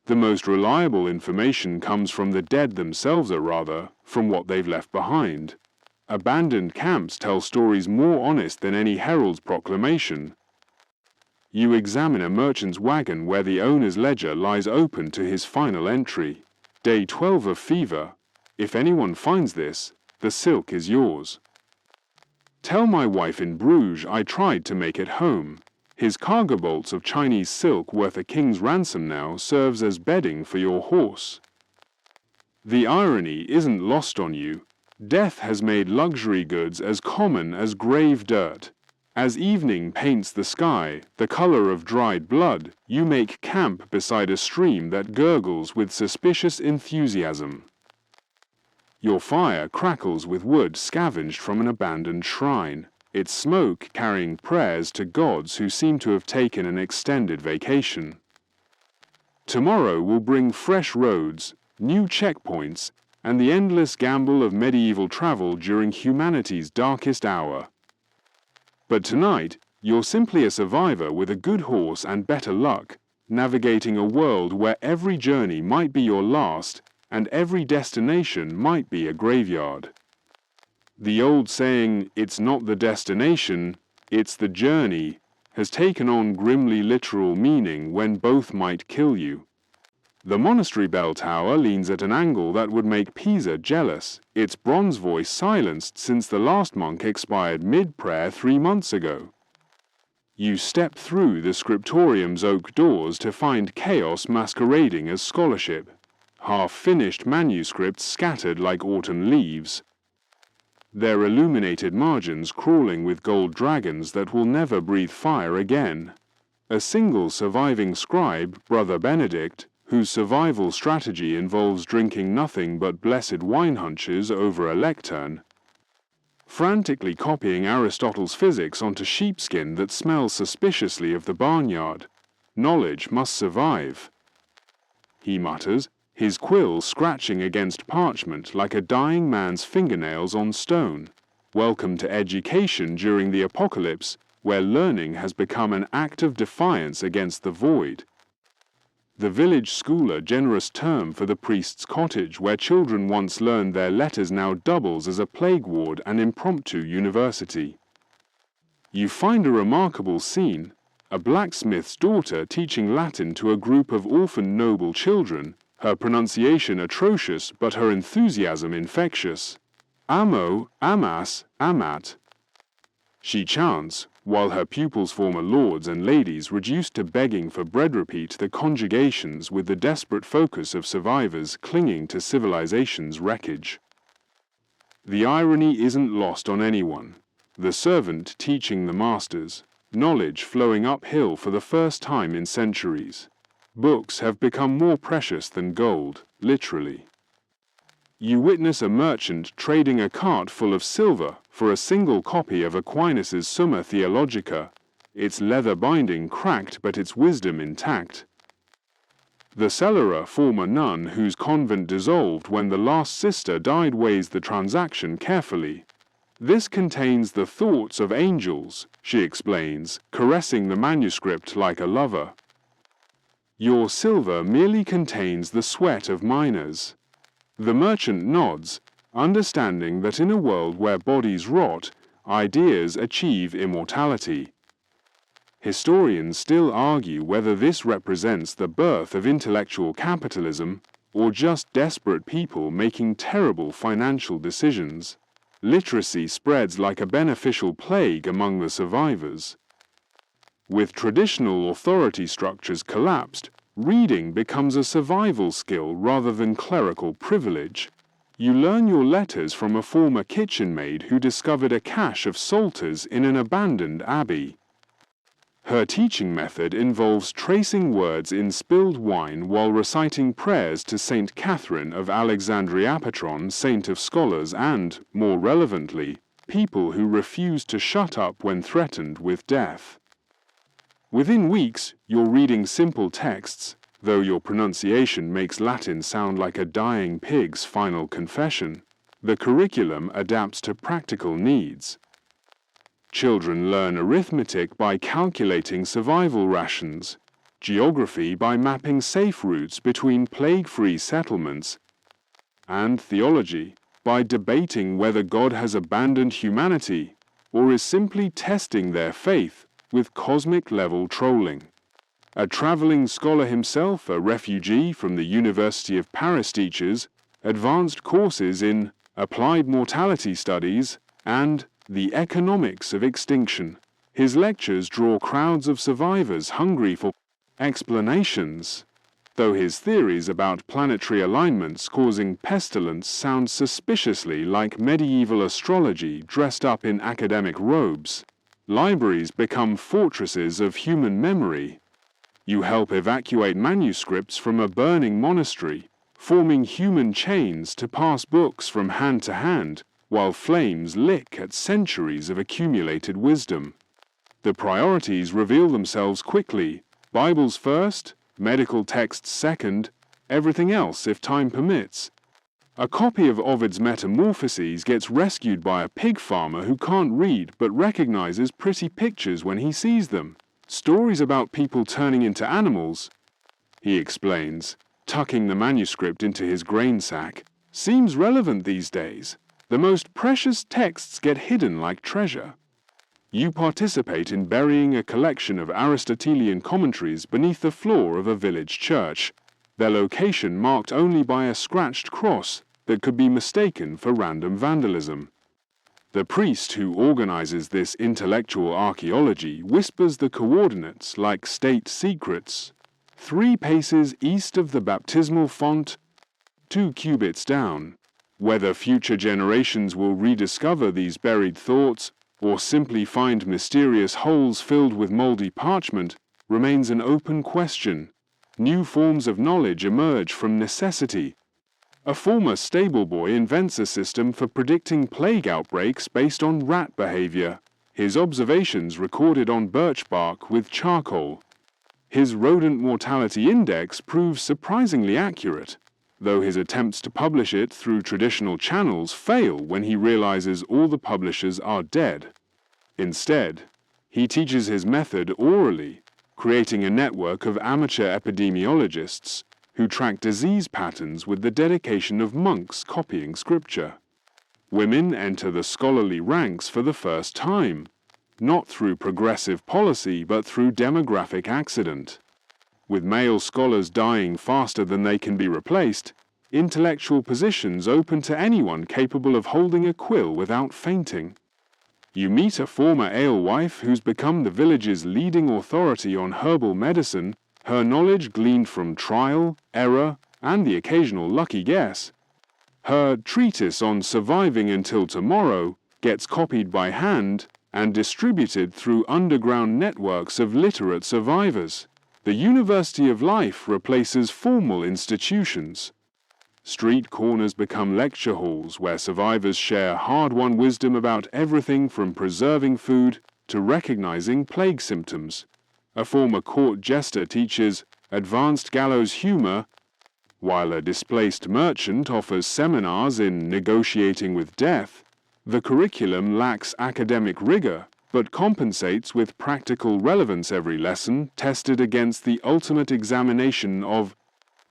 The most reliable information comes from the dead themselves, or rather, from what they've left behind. Abandoned camps tell stories more honest than any herald's proclamation. You examine a merchant's wagon where the owner's ledger lies open to his final entry. Day 12 of fever. If anyone finds this, the silk is yours. Tell my wife in Bruges I tried to make it home. His cargo bolts of Chinese silk worth a king's ransom now serves as bedding for your horse. The irony isn't lost on you. Death has made luxury goods as common as grave dirt. As evening paints the sky the color of dried blood, you make camp beside a stream that gurgles with suspicious enthusiasm. Your fire crackles with wood scavenged from an abandoned shrine, its smoke carrying prayers to gods who seem to have taken an extended vacation. Tomorrow will bring fresh roads, new checkpoints, and the endless gamble of medieval travel during humanity's darkest hour. But tonight, you're simply a survivor with a good horse and better luck, navigating a world where every journey might be your last and every destination might be a graveyard. The old saying, "It's not the destination, it's the journey," has taken on grimly literal meaning when both might kill you. The monastery bell tower leans at an angle that would make Pisa jealous, its bronze voice silenced since the last monk expired mid-prayer 3 months ago. You step through the scriptorium's oak doors to find chaos masquerading as scholarship, half-finished manuscripts scattered like autumn leaves, their illuminated margins crawling with gold dragons that will never breathe fire again. A single surviving scribe, Brother Benedict, whose survival strategy involves drinking nothing but blessed wine hunches over a lectern, frantically copying Aristotle's physics onto sheepskin that smells suspiciously of the barnyard. Knowledge must survive, he mutters, his quill scratching against parchment like a dying man's fingernails on stone. Welcome to education during the apocalypse, where learning has become an act of defiance against the void. The village school, a generous term for the priest's cottage where children once learned their letters, now doubles as a plague ward and impromptu university. You find a remarkable scene, a blacksmith's daughter teaching Latin to a group of orphan noble children, her pronunciation atrocious but her enthusiasm infectious. Amo, amas, amat, she chants, while her pupils, former lords and ladies reduced to begging for bread, repeat the conjugations with the desperate focus of survivors clinging to civilization's wreckage. The irony isn't lost on anyone. The servant teaching the masters, knowledge flowing uphill for the first time in centuries. Books have become more precious than gold, literally. You witness a merchant trading a cart full of silver for a single copy of Aquinas's Summa Theologica, its leather binding cracked but its wisdom intact. The cellarer, former nun whose convent dissolved when the last sister died, weighs the transaction carefully. This contains the thoughts of angels, she explains, caressing the manuscript like a lover. Your silver merely contains the sweat of miners. The merchant nods, understanding that in a world where bodies rot, ideas achieve immortality. Historians still argue whether this represents the birth of intellectual capitalism or just desperate people making terrible financial decisions. Literacy spreads like a beneficial plague among the survivors. With traditional authority structures collapsed, reading becomes a survival skill rather than clerical privilege. You learn your letters from a former kitchen maid who discovered a cache of psalters in an abandoned abbey. Her teaching method involves tracing words in spilled wine while reciting prayers to Saint Catherine of Alexandria, patron saint of scholars and, more relevantly, people who refuse to shut up when threatened with death. Within weeks, you're reading simple texts, though your pronunciation makes Latin sound like a dying pig's final confession. The curriculum adapts to practical needs. Children learn arithmetic by calculating survival rations, geography by mapping safe routes between plague-free settlements, and theology by debating whether God has abandoned humanity or is simply testing their faith with cosmic-level trolling. A traveling scholar himself, a refugee from the University of Paris, teaches advanced courses in applied mortality studies and the economics of extinction. His lectures draw crowds of survivors hungry for explanations, though his theories about planetary alignments causing pestilence sound suspiciously like medieval astrology dressed up in academic robes. Libraries become fortresses of human memory. You help evacuate manuscripts from a burning monastery, forming human chains to pass books from hand to hand, while flames lick at centuries of accumulated wisdom. The priorities reveal themselves quickly: Bibles first, medical texts second, everything else if time permits. A copy of Ovid's Metamorphoses gets rescued by a pig farmer who can't read but recognizes pretty pictures when he sees them. Stories about people turning into animals, he explains, tucking the manuscript into his grain sack, seems relevant these days. The most precious texts get hidden like treasure. You participate in burying a collection of Aristotelian commentaries beneath the floor of a village church, their location marked only by a scratched cross that could be mistaken for random vandalism. The priest who organizes this intellectual archaeology whispers the coordinates like state secrets: 3 paces east of the baptismal font, 2 cubits down. Whether future generations will rediscover these buried thoughts or simply find mysterious holes filled with moldy parchment remains an open question. New forms of knowledge emerge from necessity. A former stable boy invents a system for predicting plague outbreaks based on rat behavior, his observations recorded on birch bark with charcoal. His rodent mortality index proves surprisingly accurate, though his attempts to publish it through traditional channels fail when he realizes all the publishers are dead. Instead, he teaches his method orally, creating a network of amateur epidemiologists who track disease patterns with the dedication of monks copying scripture. Women enter the scholarly ranks for the first time, not through progressive policy but through demographic accident. With male scholars dying faster than they can be replaced, intellectual positions open to anyone capable of holding a quill without fainting. You meet a former alewife who's become the village's leading authority on herbal medicine, her knowledge gleaned from trial, error, and the occasional lucky guess. Her treatise on surviving until tomorrow gets copied by hand and distributed through underground networks of literate survivors. The University of Life replaces formal institutions. Street corners become lecture halls where survivors share hard-won wisdom about everything from preserving food to recognizing plague symptoms. A former court jester teaches advanced gallows humor, while a displaced merchant offers seminars in negotiating with death. The curriculum lacks academic rigor, but compensates with practical relevance. Every lesson tested against the ultimate examination of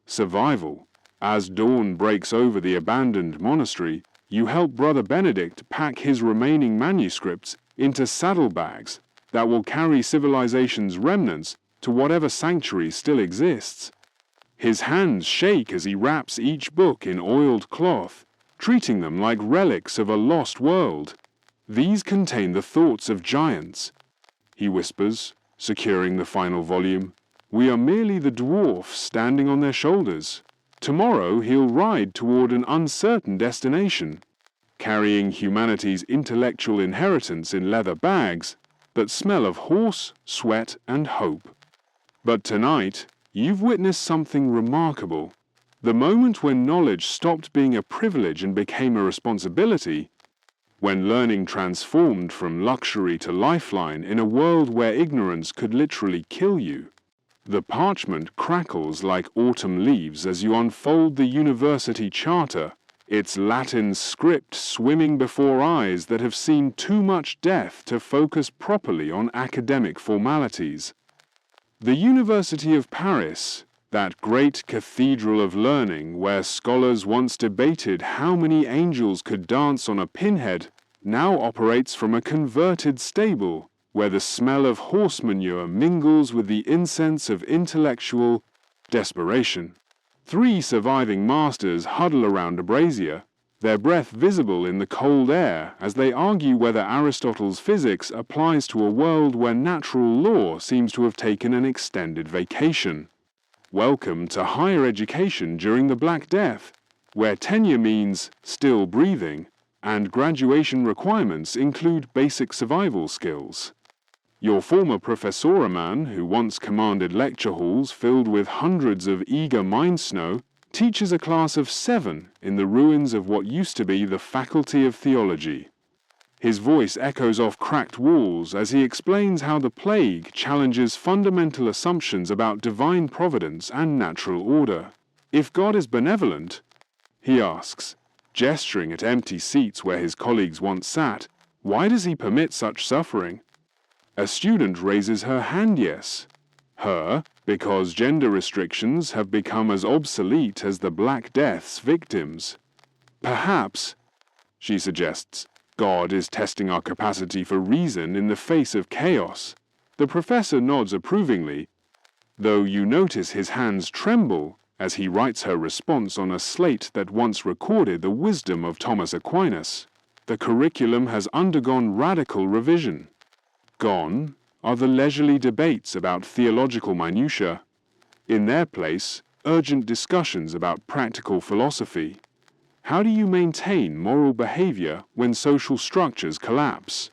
survival. As dawn breaks over the abandoned monastery, You help Brother Benedict pack his remaining manuscripts into saddlebags that will carry civilization's remnants to whatever sanctuary still exists. His hands shake as he wraps each book in oiled cloth, treating them like relics of a lost world. These contain the thoughts of giants, he whispers, securing the final volume. We are merely the dwarfs standing on their shoulders. Tomorrow he'll ride toward an uncertain destination, carrying humanity's intellectual inheritance in leather bags that smell of horse, sweat, and hope. But tonight, you've witnessed something remarkable. The moment when knowledge stopped being a privilege and became a responsibility, when learning transformed from luxury to lifeline in a world where ignorance could literally kill you. The parchment crackles like autumn leaves as you unfold the university charter, its Latin script swimming before eyes that have seen too much death to focus properly on academic formalities. The University of Paris, that great cathedral of learning where scholars once debated how many angels could dance on a pinhead, now operates from a converted stable where the smell of horse manure mingles with the incense of intellectual desperation. 3 surviving masters huddle around a brazier, their breath visible in the cold air as they argue whether Aristotle's physics applies to a world where natural law seems to have taken an extended vacation. Welcome to higher education during the Black Death, where tenure means still breathing, and graduation requirements include basic survival skills. Your former professor man, who once commanded lecture halls filled with hundreds of eager mind snow, teaches a class of 7 in the ruins of what used to be the Faculty of Theology. His voice echoes off cracked walls as he explains how the plague challenges fundamental assumptions about divine providence and natural order. If God is benevolent, he asks, gesturing at empty seats where his colleagues once sat, why does he permit such suffering? A student raises her hand yes. Her, because gender restrictions have become as obsolete as the Black Death's victims. Perhaps, she suggests, God is testing our capacity for reason in the face of chaos. The professor nods approvingly, though you notice his hands tremble as he writes her response on a slate that once recorded the wisdom of Thomas Aquinas. The curriculum has undergone radical revision. Gone are the leisurely debates about theological minutiae. In their place, urgent discussions about practical philosophy. How do you maintain moral behavior when social structures collapse?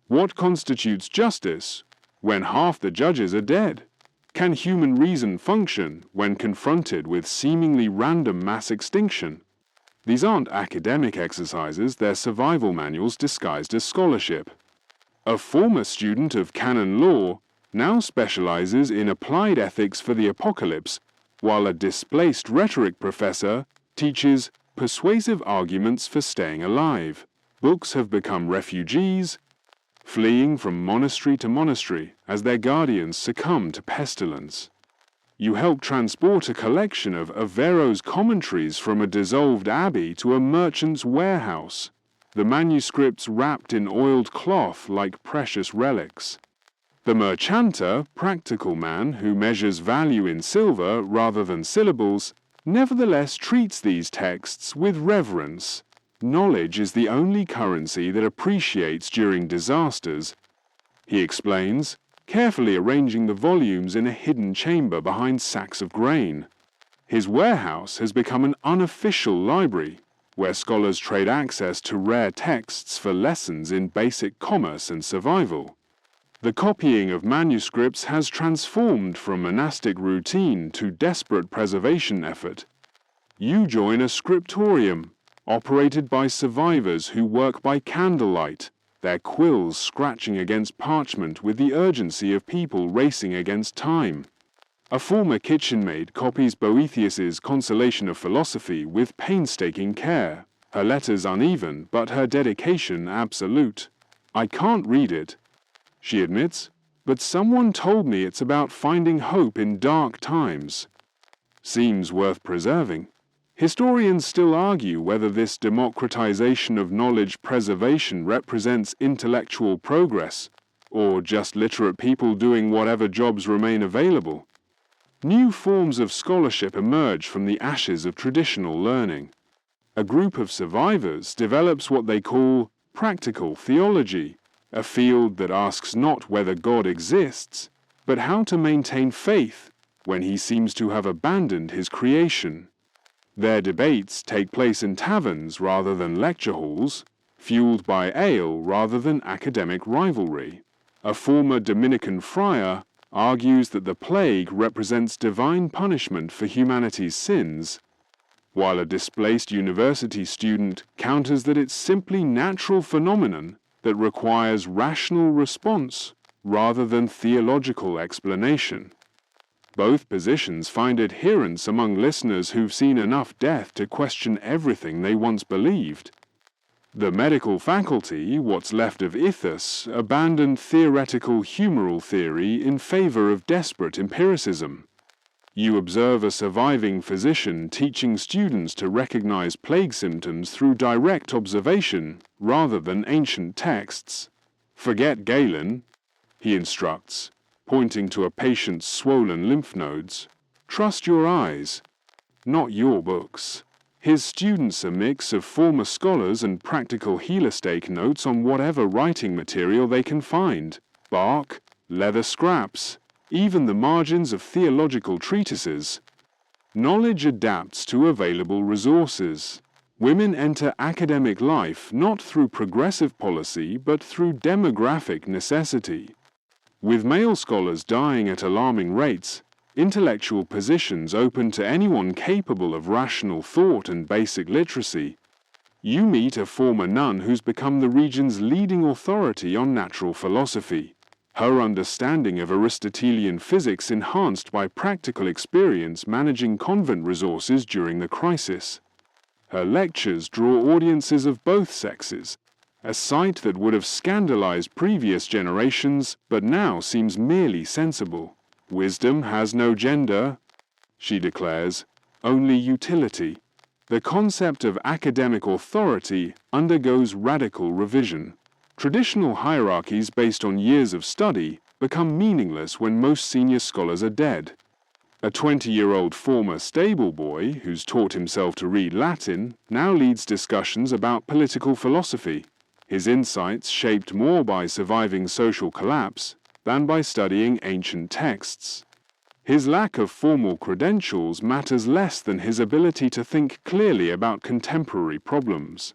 What constitutes justice when half the judges are dead? Can human reason function when confronted with seemingly random mass extinction? These aren't academic exercises, they're survival manuals disguised as scholarship. A former student of canon law now specializes in applied ethics for the apocalypse, while a displaced rhetoric professor teaches persuasive arguments for staying alive. Books have become refugees, fleeing from monastery to monastery as their guardians succumb to pestilence. You help transport a collection of Averro's commentaries from a dissolved abbey to a merchant's warehouse, the manuscripts wrapped in oiled cloth like precious relics. The merchanter, practical man who measures value in silver rather than syllables, nevertheless treats these texts with reverence. Knowledge is the only currency that appreciates during disasters, he explains, carefully arranging the volumes in a hidden chamber behind sacks of grain. His warehouse has become an unofficial library, where scholars trade access to rare texts for lessons in basic commerce and survival. The copying of manuscripts has transformed from monastic routine to desperate preservation effort. You join a scriptorium, operated by survivors who work by candlelight, their quills scratching against parchment with the urgency of people racing against time. A former kitchen maid copies Boethius's Consolation of Philosophy with painstaking care, her letters uneven but her dedication absolute. I can't read it, she admits, but someone told me it's about finding hope in dark times. Seems worth preserving. Historians still argue whether this democratization of knowledge preservation represents intellectual progress, or just literate people doing whatever jobs remain available. New forms of scholarship emerge from the ashes of traditional learning. A group of survivors develops what they call practical theology, a field that asks not whether God exists, but how to maintain faith when he seems to have abandoned his creation. Their debates take place in taverns rather than lecture halls, fueled by ale rather than academic rivalry. A former Dominican friar argues that the plague represents divine punishment for humanity's sins, while a displaced university student counters that it's simply natural phenomenon that requires rational response rather than theological explanation. Both positions find adherents among listeners who've seen enough death to question everything they once believed. The medical faculty, what's left of ethos, abandoned theoretical humoral theory in favor of desperate empiricism. You observe a surviving physician teaching students to recognize plague symptoms through direct observation rather than ancient texts. Forget Galen, he instructs, pointing to a patient's swollen lymph nodes. Trust your eyes, not your books. His students a mix of former scholars and practical healer stake notes on whatever writing material they can find. Bark, leather scraps, even the margins of theological treatises. Knowledge adapts to available resources. Women enter academic life not through progressive policy but through demographic necessity. With male scholars dying at alarming rates, intellectual positions open to anyone capable of rational thought and basic literacy. You meet a former nun who's become the region's leading authority on natural philosophy, her understanding of Aristotelian physics enhanced by practical experience managing convent resources during the crisis. Her lectures draw audiences of both sexes, a sight that would have scandalized previous generations but now seems merely sensible. Wisdom has no gender, she declares, only utility. The concept of academic authority undergoes radical revision. Traditional hierarchies based on years of study become meaningless when most senior scholars are dead. A 20-year-old former stable boy who's taught himself to read Latin now leads discussions about political philosophy, his insights shaped more by surviving social collapse than by studying ancient texts. His lack of formal credentials matters less than his ability to think clearly about contemporary problems.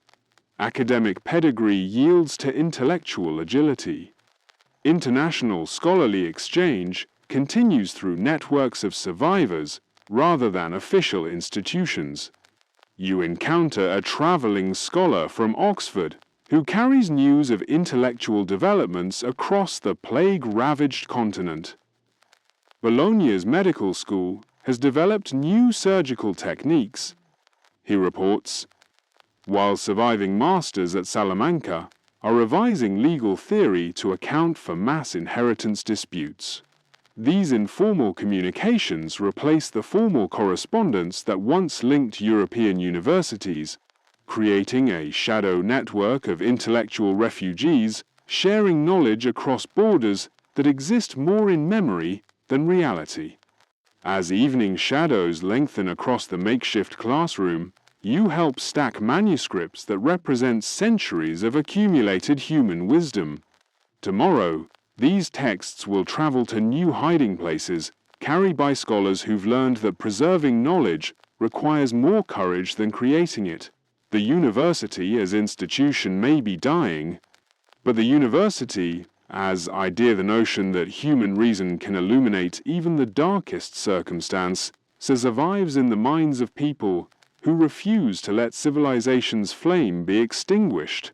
Academic pedigree yields to intellectual agility. International scholarly exchange continues through networks of survivors rather than official institutions. You encounter a traveling scholar from Oxford who carries news of intellectual developments across the plague-ravaged continent. Bologna's medical school has developed new surgical techniques, he reports, while surviving masters at Salamanca are revising legal theory to account for mass inheritance disputes. These informal communications replace the formal correspondence that once linked European universities, creating a shadow network of intellectual refugees sharing knowledge across borders that exist more in memory than reality. As evening shadows lengthen across the makeshift classroom, you help stack manuscripts that represent centuries of accumulated human wisdom. Tomorrow, these texts will travel to new hiding places, carried by scholars who've learned that preserving knowledge requires more courage than creating it. The university as institution may be dying, but the university, as idea the notion that human reason can illuminate even the darkest circumstance, survives in the minds of people who refuse to let civilization's flame be extinguished.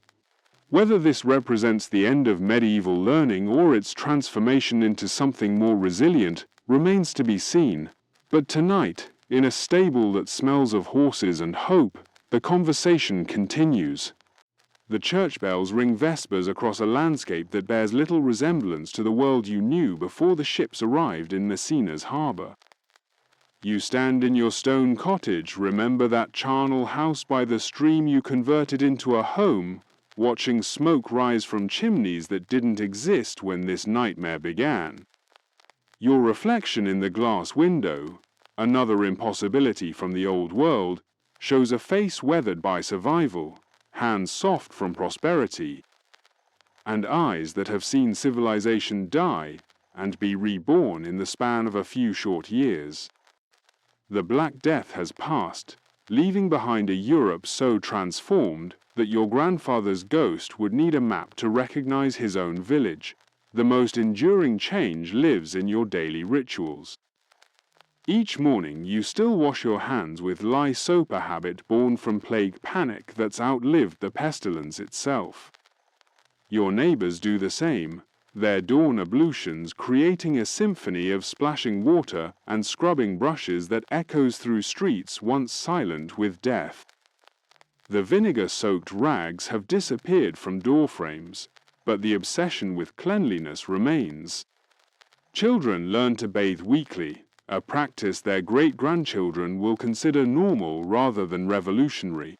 Whether this represents the end of medieval learning or its transformation into something more resilient remains to be seen. But tonight, in a stable that smells of horses and hope, the conversation continues. The church bells ring vespers across a landscape that bears little resemblance to the world you knew before the ships arrived in Messina's harbor. You stand in your stone cottage, remember that charnel house by the stream you converted into a home, watching smoke rise from chimneys that didn't exist when this nightmare began. Your reflection in the glass window, another impossibility from the old world, shows a face weathered by survival, hands soft from prosperity, and eyes that have seen civilization die and be reborn in the span of a few short years. The Black Death has passed, leaving behind a Europe so transformed that your grandfather's ghost would need a map to recognize his own village. The most enduring change lives in your daily rituals. Each morning you still wash your hands with lye soap, a habit born from plague panic that's outlived the pestilence itself. Your neighbors do the same, their dawn ablutions creating a symphony of splashing water and scrubbing brushes that echoes through streets once silent with death. The vinegar-soaked rags have disappeared from door frames, but the obsession with cleanliness remains. Children learn to bathe weekly, a practice their great-grandchildren will consider normal rather than revolutionary.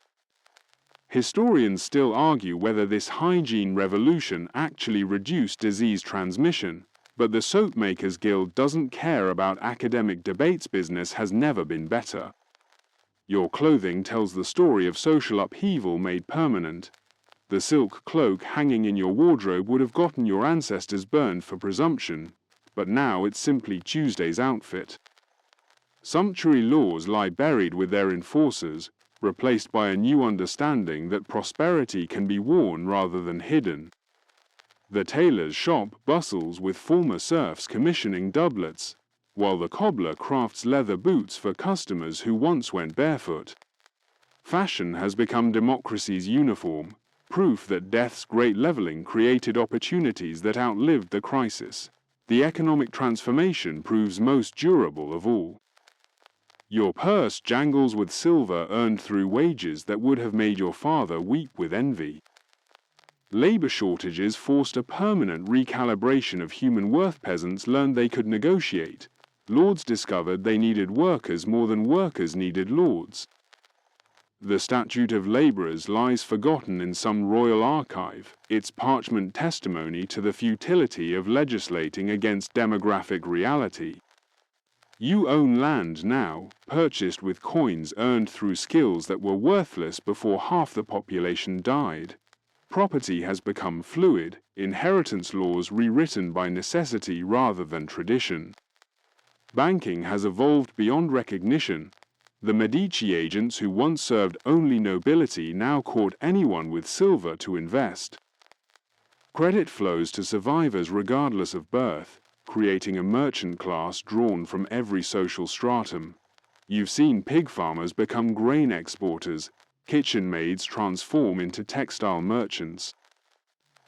Historians still argue whether this hygiene revolution actually reduced disease transmission, but the Soapmakers Guild doesn't care about academic debates. Business has never been better. Your clothing tells the story of social upheaval made permanent. The silk cloak hanging in your wardrobe would have gotten your ancestors burned for presumption, but now it's simply Tuesday's outfit. Sumptuary laws lie buried with their enforcers, replaced by a new understanding that prosperity can be worn rather than hidden. The tailor's shop bustles with former serfs commissioning doublets, while the cobbler crafts leather boots for customers who once went barefoot. Fashion has become democracy's uniform, proof that death's great leveling created opportunities that outlived the crisis. The economic transformation proves most durable of all. Your purse jangles with silver earned through wages that would have made your father weep with envy. Labor shortages forced a permanent recalibration of human worth. Peasants learned they could negotiate. Lords discovered they needed workers more than workers needed lords. The Statute of Laborers lies forgotten in some royal archive, its parchment testimony to the futility of legislating against demographic reality. You own land now, purchased with coins earned through skills that were worthless before half the population died. Property has become fluid, inheritance laws rewritten by necessity rather than tradition. Banking has evolved beyond recognition. The Medici agents who once served only nobility now court anyone with silver to invest. Credit flows to survivors regardless of birth, creating a merchant class drawn from every social stratum. You've seen pig farmers become grain exporters, kitchen maids transform into textile merchants.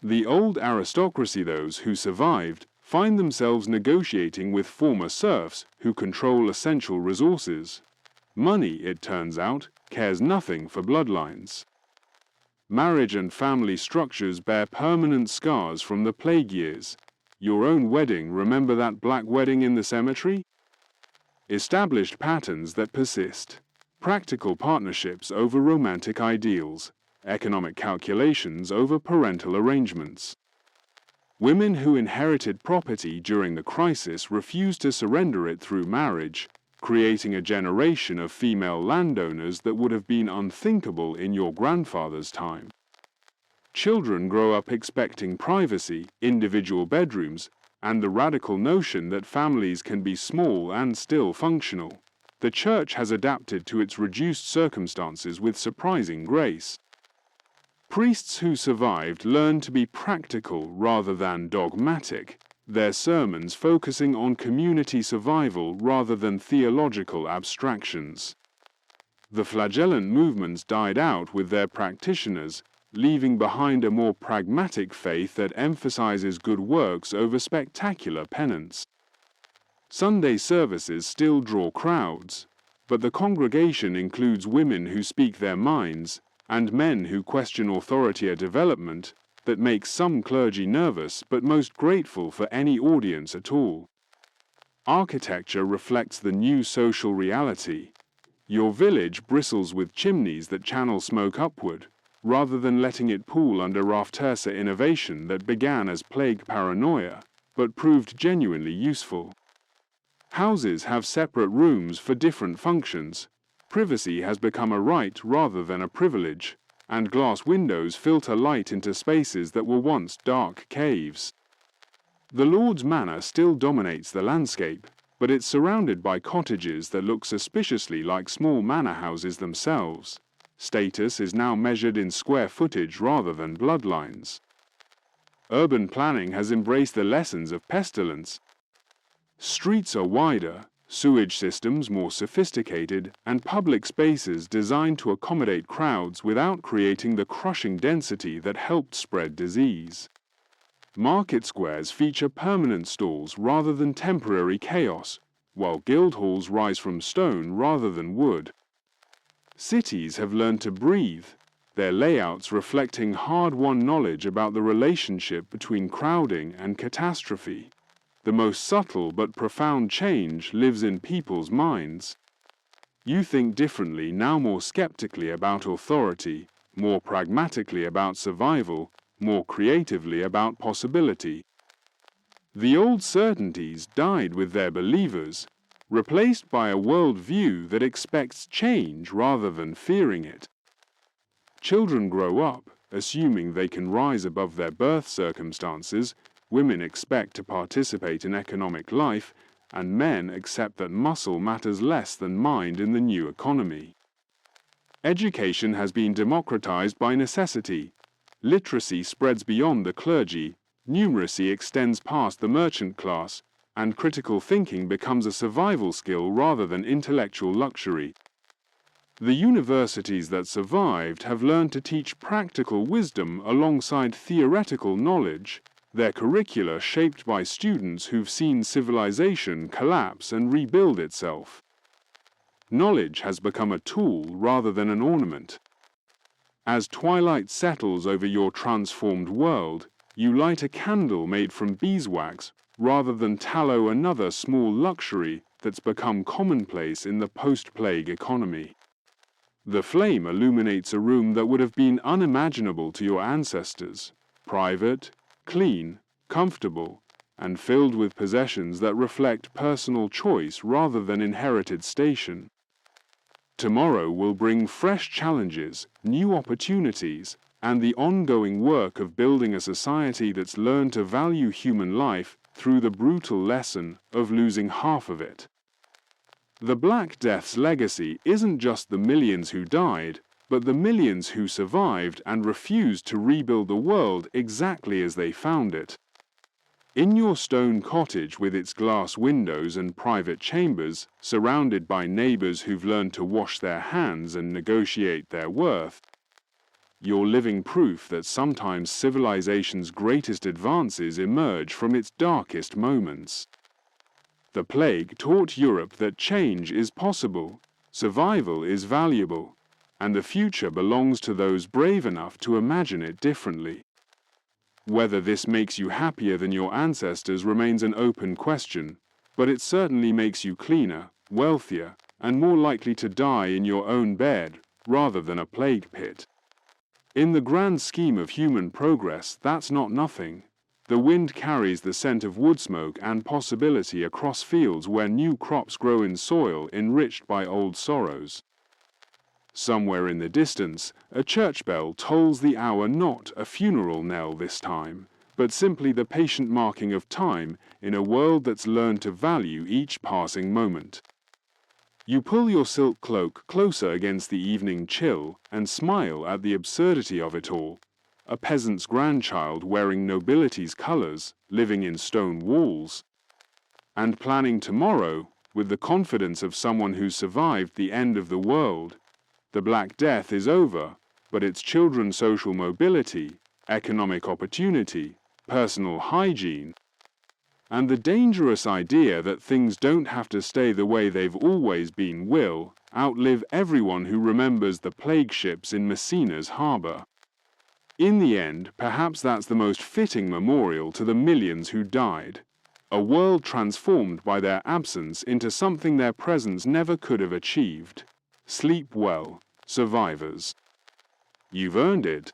The old aristocracy, those who survived, find themselves negotiating with former serfs who control essential resources. Money, it turns out, cares nothing for bloodlines. Marriage and family structures bear permanent scars from the plague years. Your own wedding, remember that black wedding in the cemetery? Established patterns that persist. Practical partnerships over romantic ideals. Economic calculations over parental arrangements. Women who inherited property during the crisis refused to surrender it through marriage, creating a generation of female landowners that would have been unthinkable in your grandfather's time. Children grow up expecting privacy, individual bedrooms, and the radical notion that families can be small and still functional. The church has adapted to its reduced circumstances with surprising grace. Priests who survived learned to be practical rather than dogmatic, their sermons focusing on community survival rather than theological abstractions. The flagellant movements died out with their practitioners, leaving behind a more pragmatic faith that emphasizes good works over spectacular penance. Sunday services still draw crowds, but the congregation includes women who speak their minds and men who question authority, a development that makes some clergy nervous but most grateful for any audience at all. Architecture reflects the new social reality. Your village bristles with chimneys that channel smoke upward, rather than letting it pool under Raftesa innovation that began as plague paranoia, but proved genuinely useful. Houses have separate rooms for different functions. Privacy has become a right rather than a privilege, and glass windows filter light into spaces that were once dark caves. The Lord's Manor still dominates the landscape, but it's surrounded by cottages that look suspiciously like small manor houses themselves. Status is now measured in square footage rather than bloodlines. Urban planning has embraced the lessons of pestilence. Streets are wider, sewage systems more sophisticated, and public spaces designed to accommodate crowds without creating the crushing density that helped spread disease. Market squares feature permanent stalls rather than temporary chaos, while guild halls rise from stone rather than wood. Cities have learned to breathe, their layouts reflecting hard-won knowledge about the relationship between crowding and catastrophe. The most subtle but profound change lives in people's minds. You think differently now, more skeptically about authority, more pragmatically about survival, more creatively about possibility. The old certainties died with their believers, replaced by a worldview that expects change rather than fearing it. Children grow up assuming they can rise above their birth circumstances. Women expect to participate in economic life, and men accept that muscle matters less than mind in the new economy. Education has been democratized by necessity. Literacy spreads beyond the clergy, numeracy extends past the merchant class, and critical thinking becomes a survival skill rather than intellectual luxury. The universities that survived have learned to teach practical wisdom alongside theoretical knowledge, their curricula shaped by students who've seen civilization collapse and rebuild itself. Knowledge has become a tool rather than an ornament. As twilight settles over your transformed world, you light a candle made from beeswax rather than tallow another small luxury that's become commonplace in the post-plague economy. The flame illuminates a room that would have been unimaginable to your ancestors, private, clean, comfortable, and filled with possessions that reflect personal choice rather than inherited station. Tomorrow will bring fresh challenges, new opportunities, and the ongoing work of building a society that's learned to value human life through the brutal lesson of losing half of it. The Black Death's legacy isn't just the millions who died, but the millions who survived and refused to rebuild the world exactly as they found it. In your stone cottage with its glass windows and private chambers, surrounded by neighbors who've learned to wash their hands and negotiate their worth, you're living proof that sometimes civilization's greatest advances emerge from its darkest moments. The plague taught Europe that change is possible, survival is valuable, and the future belongs to those brave enough to imagine it differently. Whether this makes you happier than your ancestors remains an open question, but it certainly makes you cleaner, wealthier, and more likely to die in your own bed rather than a plague pit. In the grand scheme of human progress, that's not nothing. The wind carries the scent of wood smoke and possibility across fields where new crops grow in soil enriched by old sorrows. Somewhere in the distance, a church bell tolls the hour, not a funeral knell this time, but simply the patient marking of time in a world that's learned to value each passing moment. You pull your silk cloak closer against the evening chill and smile at the absurdity of it all. A peasant's grandchild wearing nobility's colors, living in stone walls, and planning tomorrow with the confidence of someone who survived the end of the world. The Black Death is over, but its children's social mobility, economic opportunity, personal hygiene, and the dangerous idea that things don't have to stay the way they've always been will outlive everyone who remembers the plague ships in Messina's harbor. In the end, perhaps that's the most fitting memorial to the millions who died. A world transformed by their absence into something their presence never could have achieved. Sleep well, survivors. You've earned it.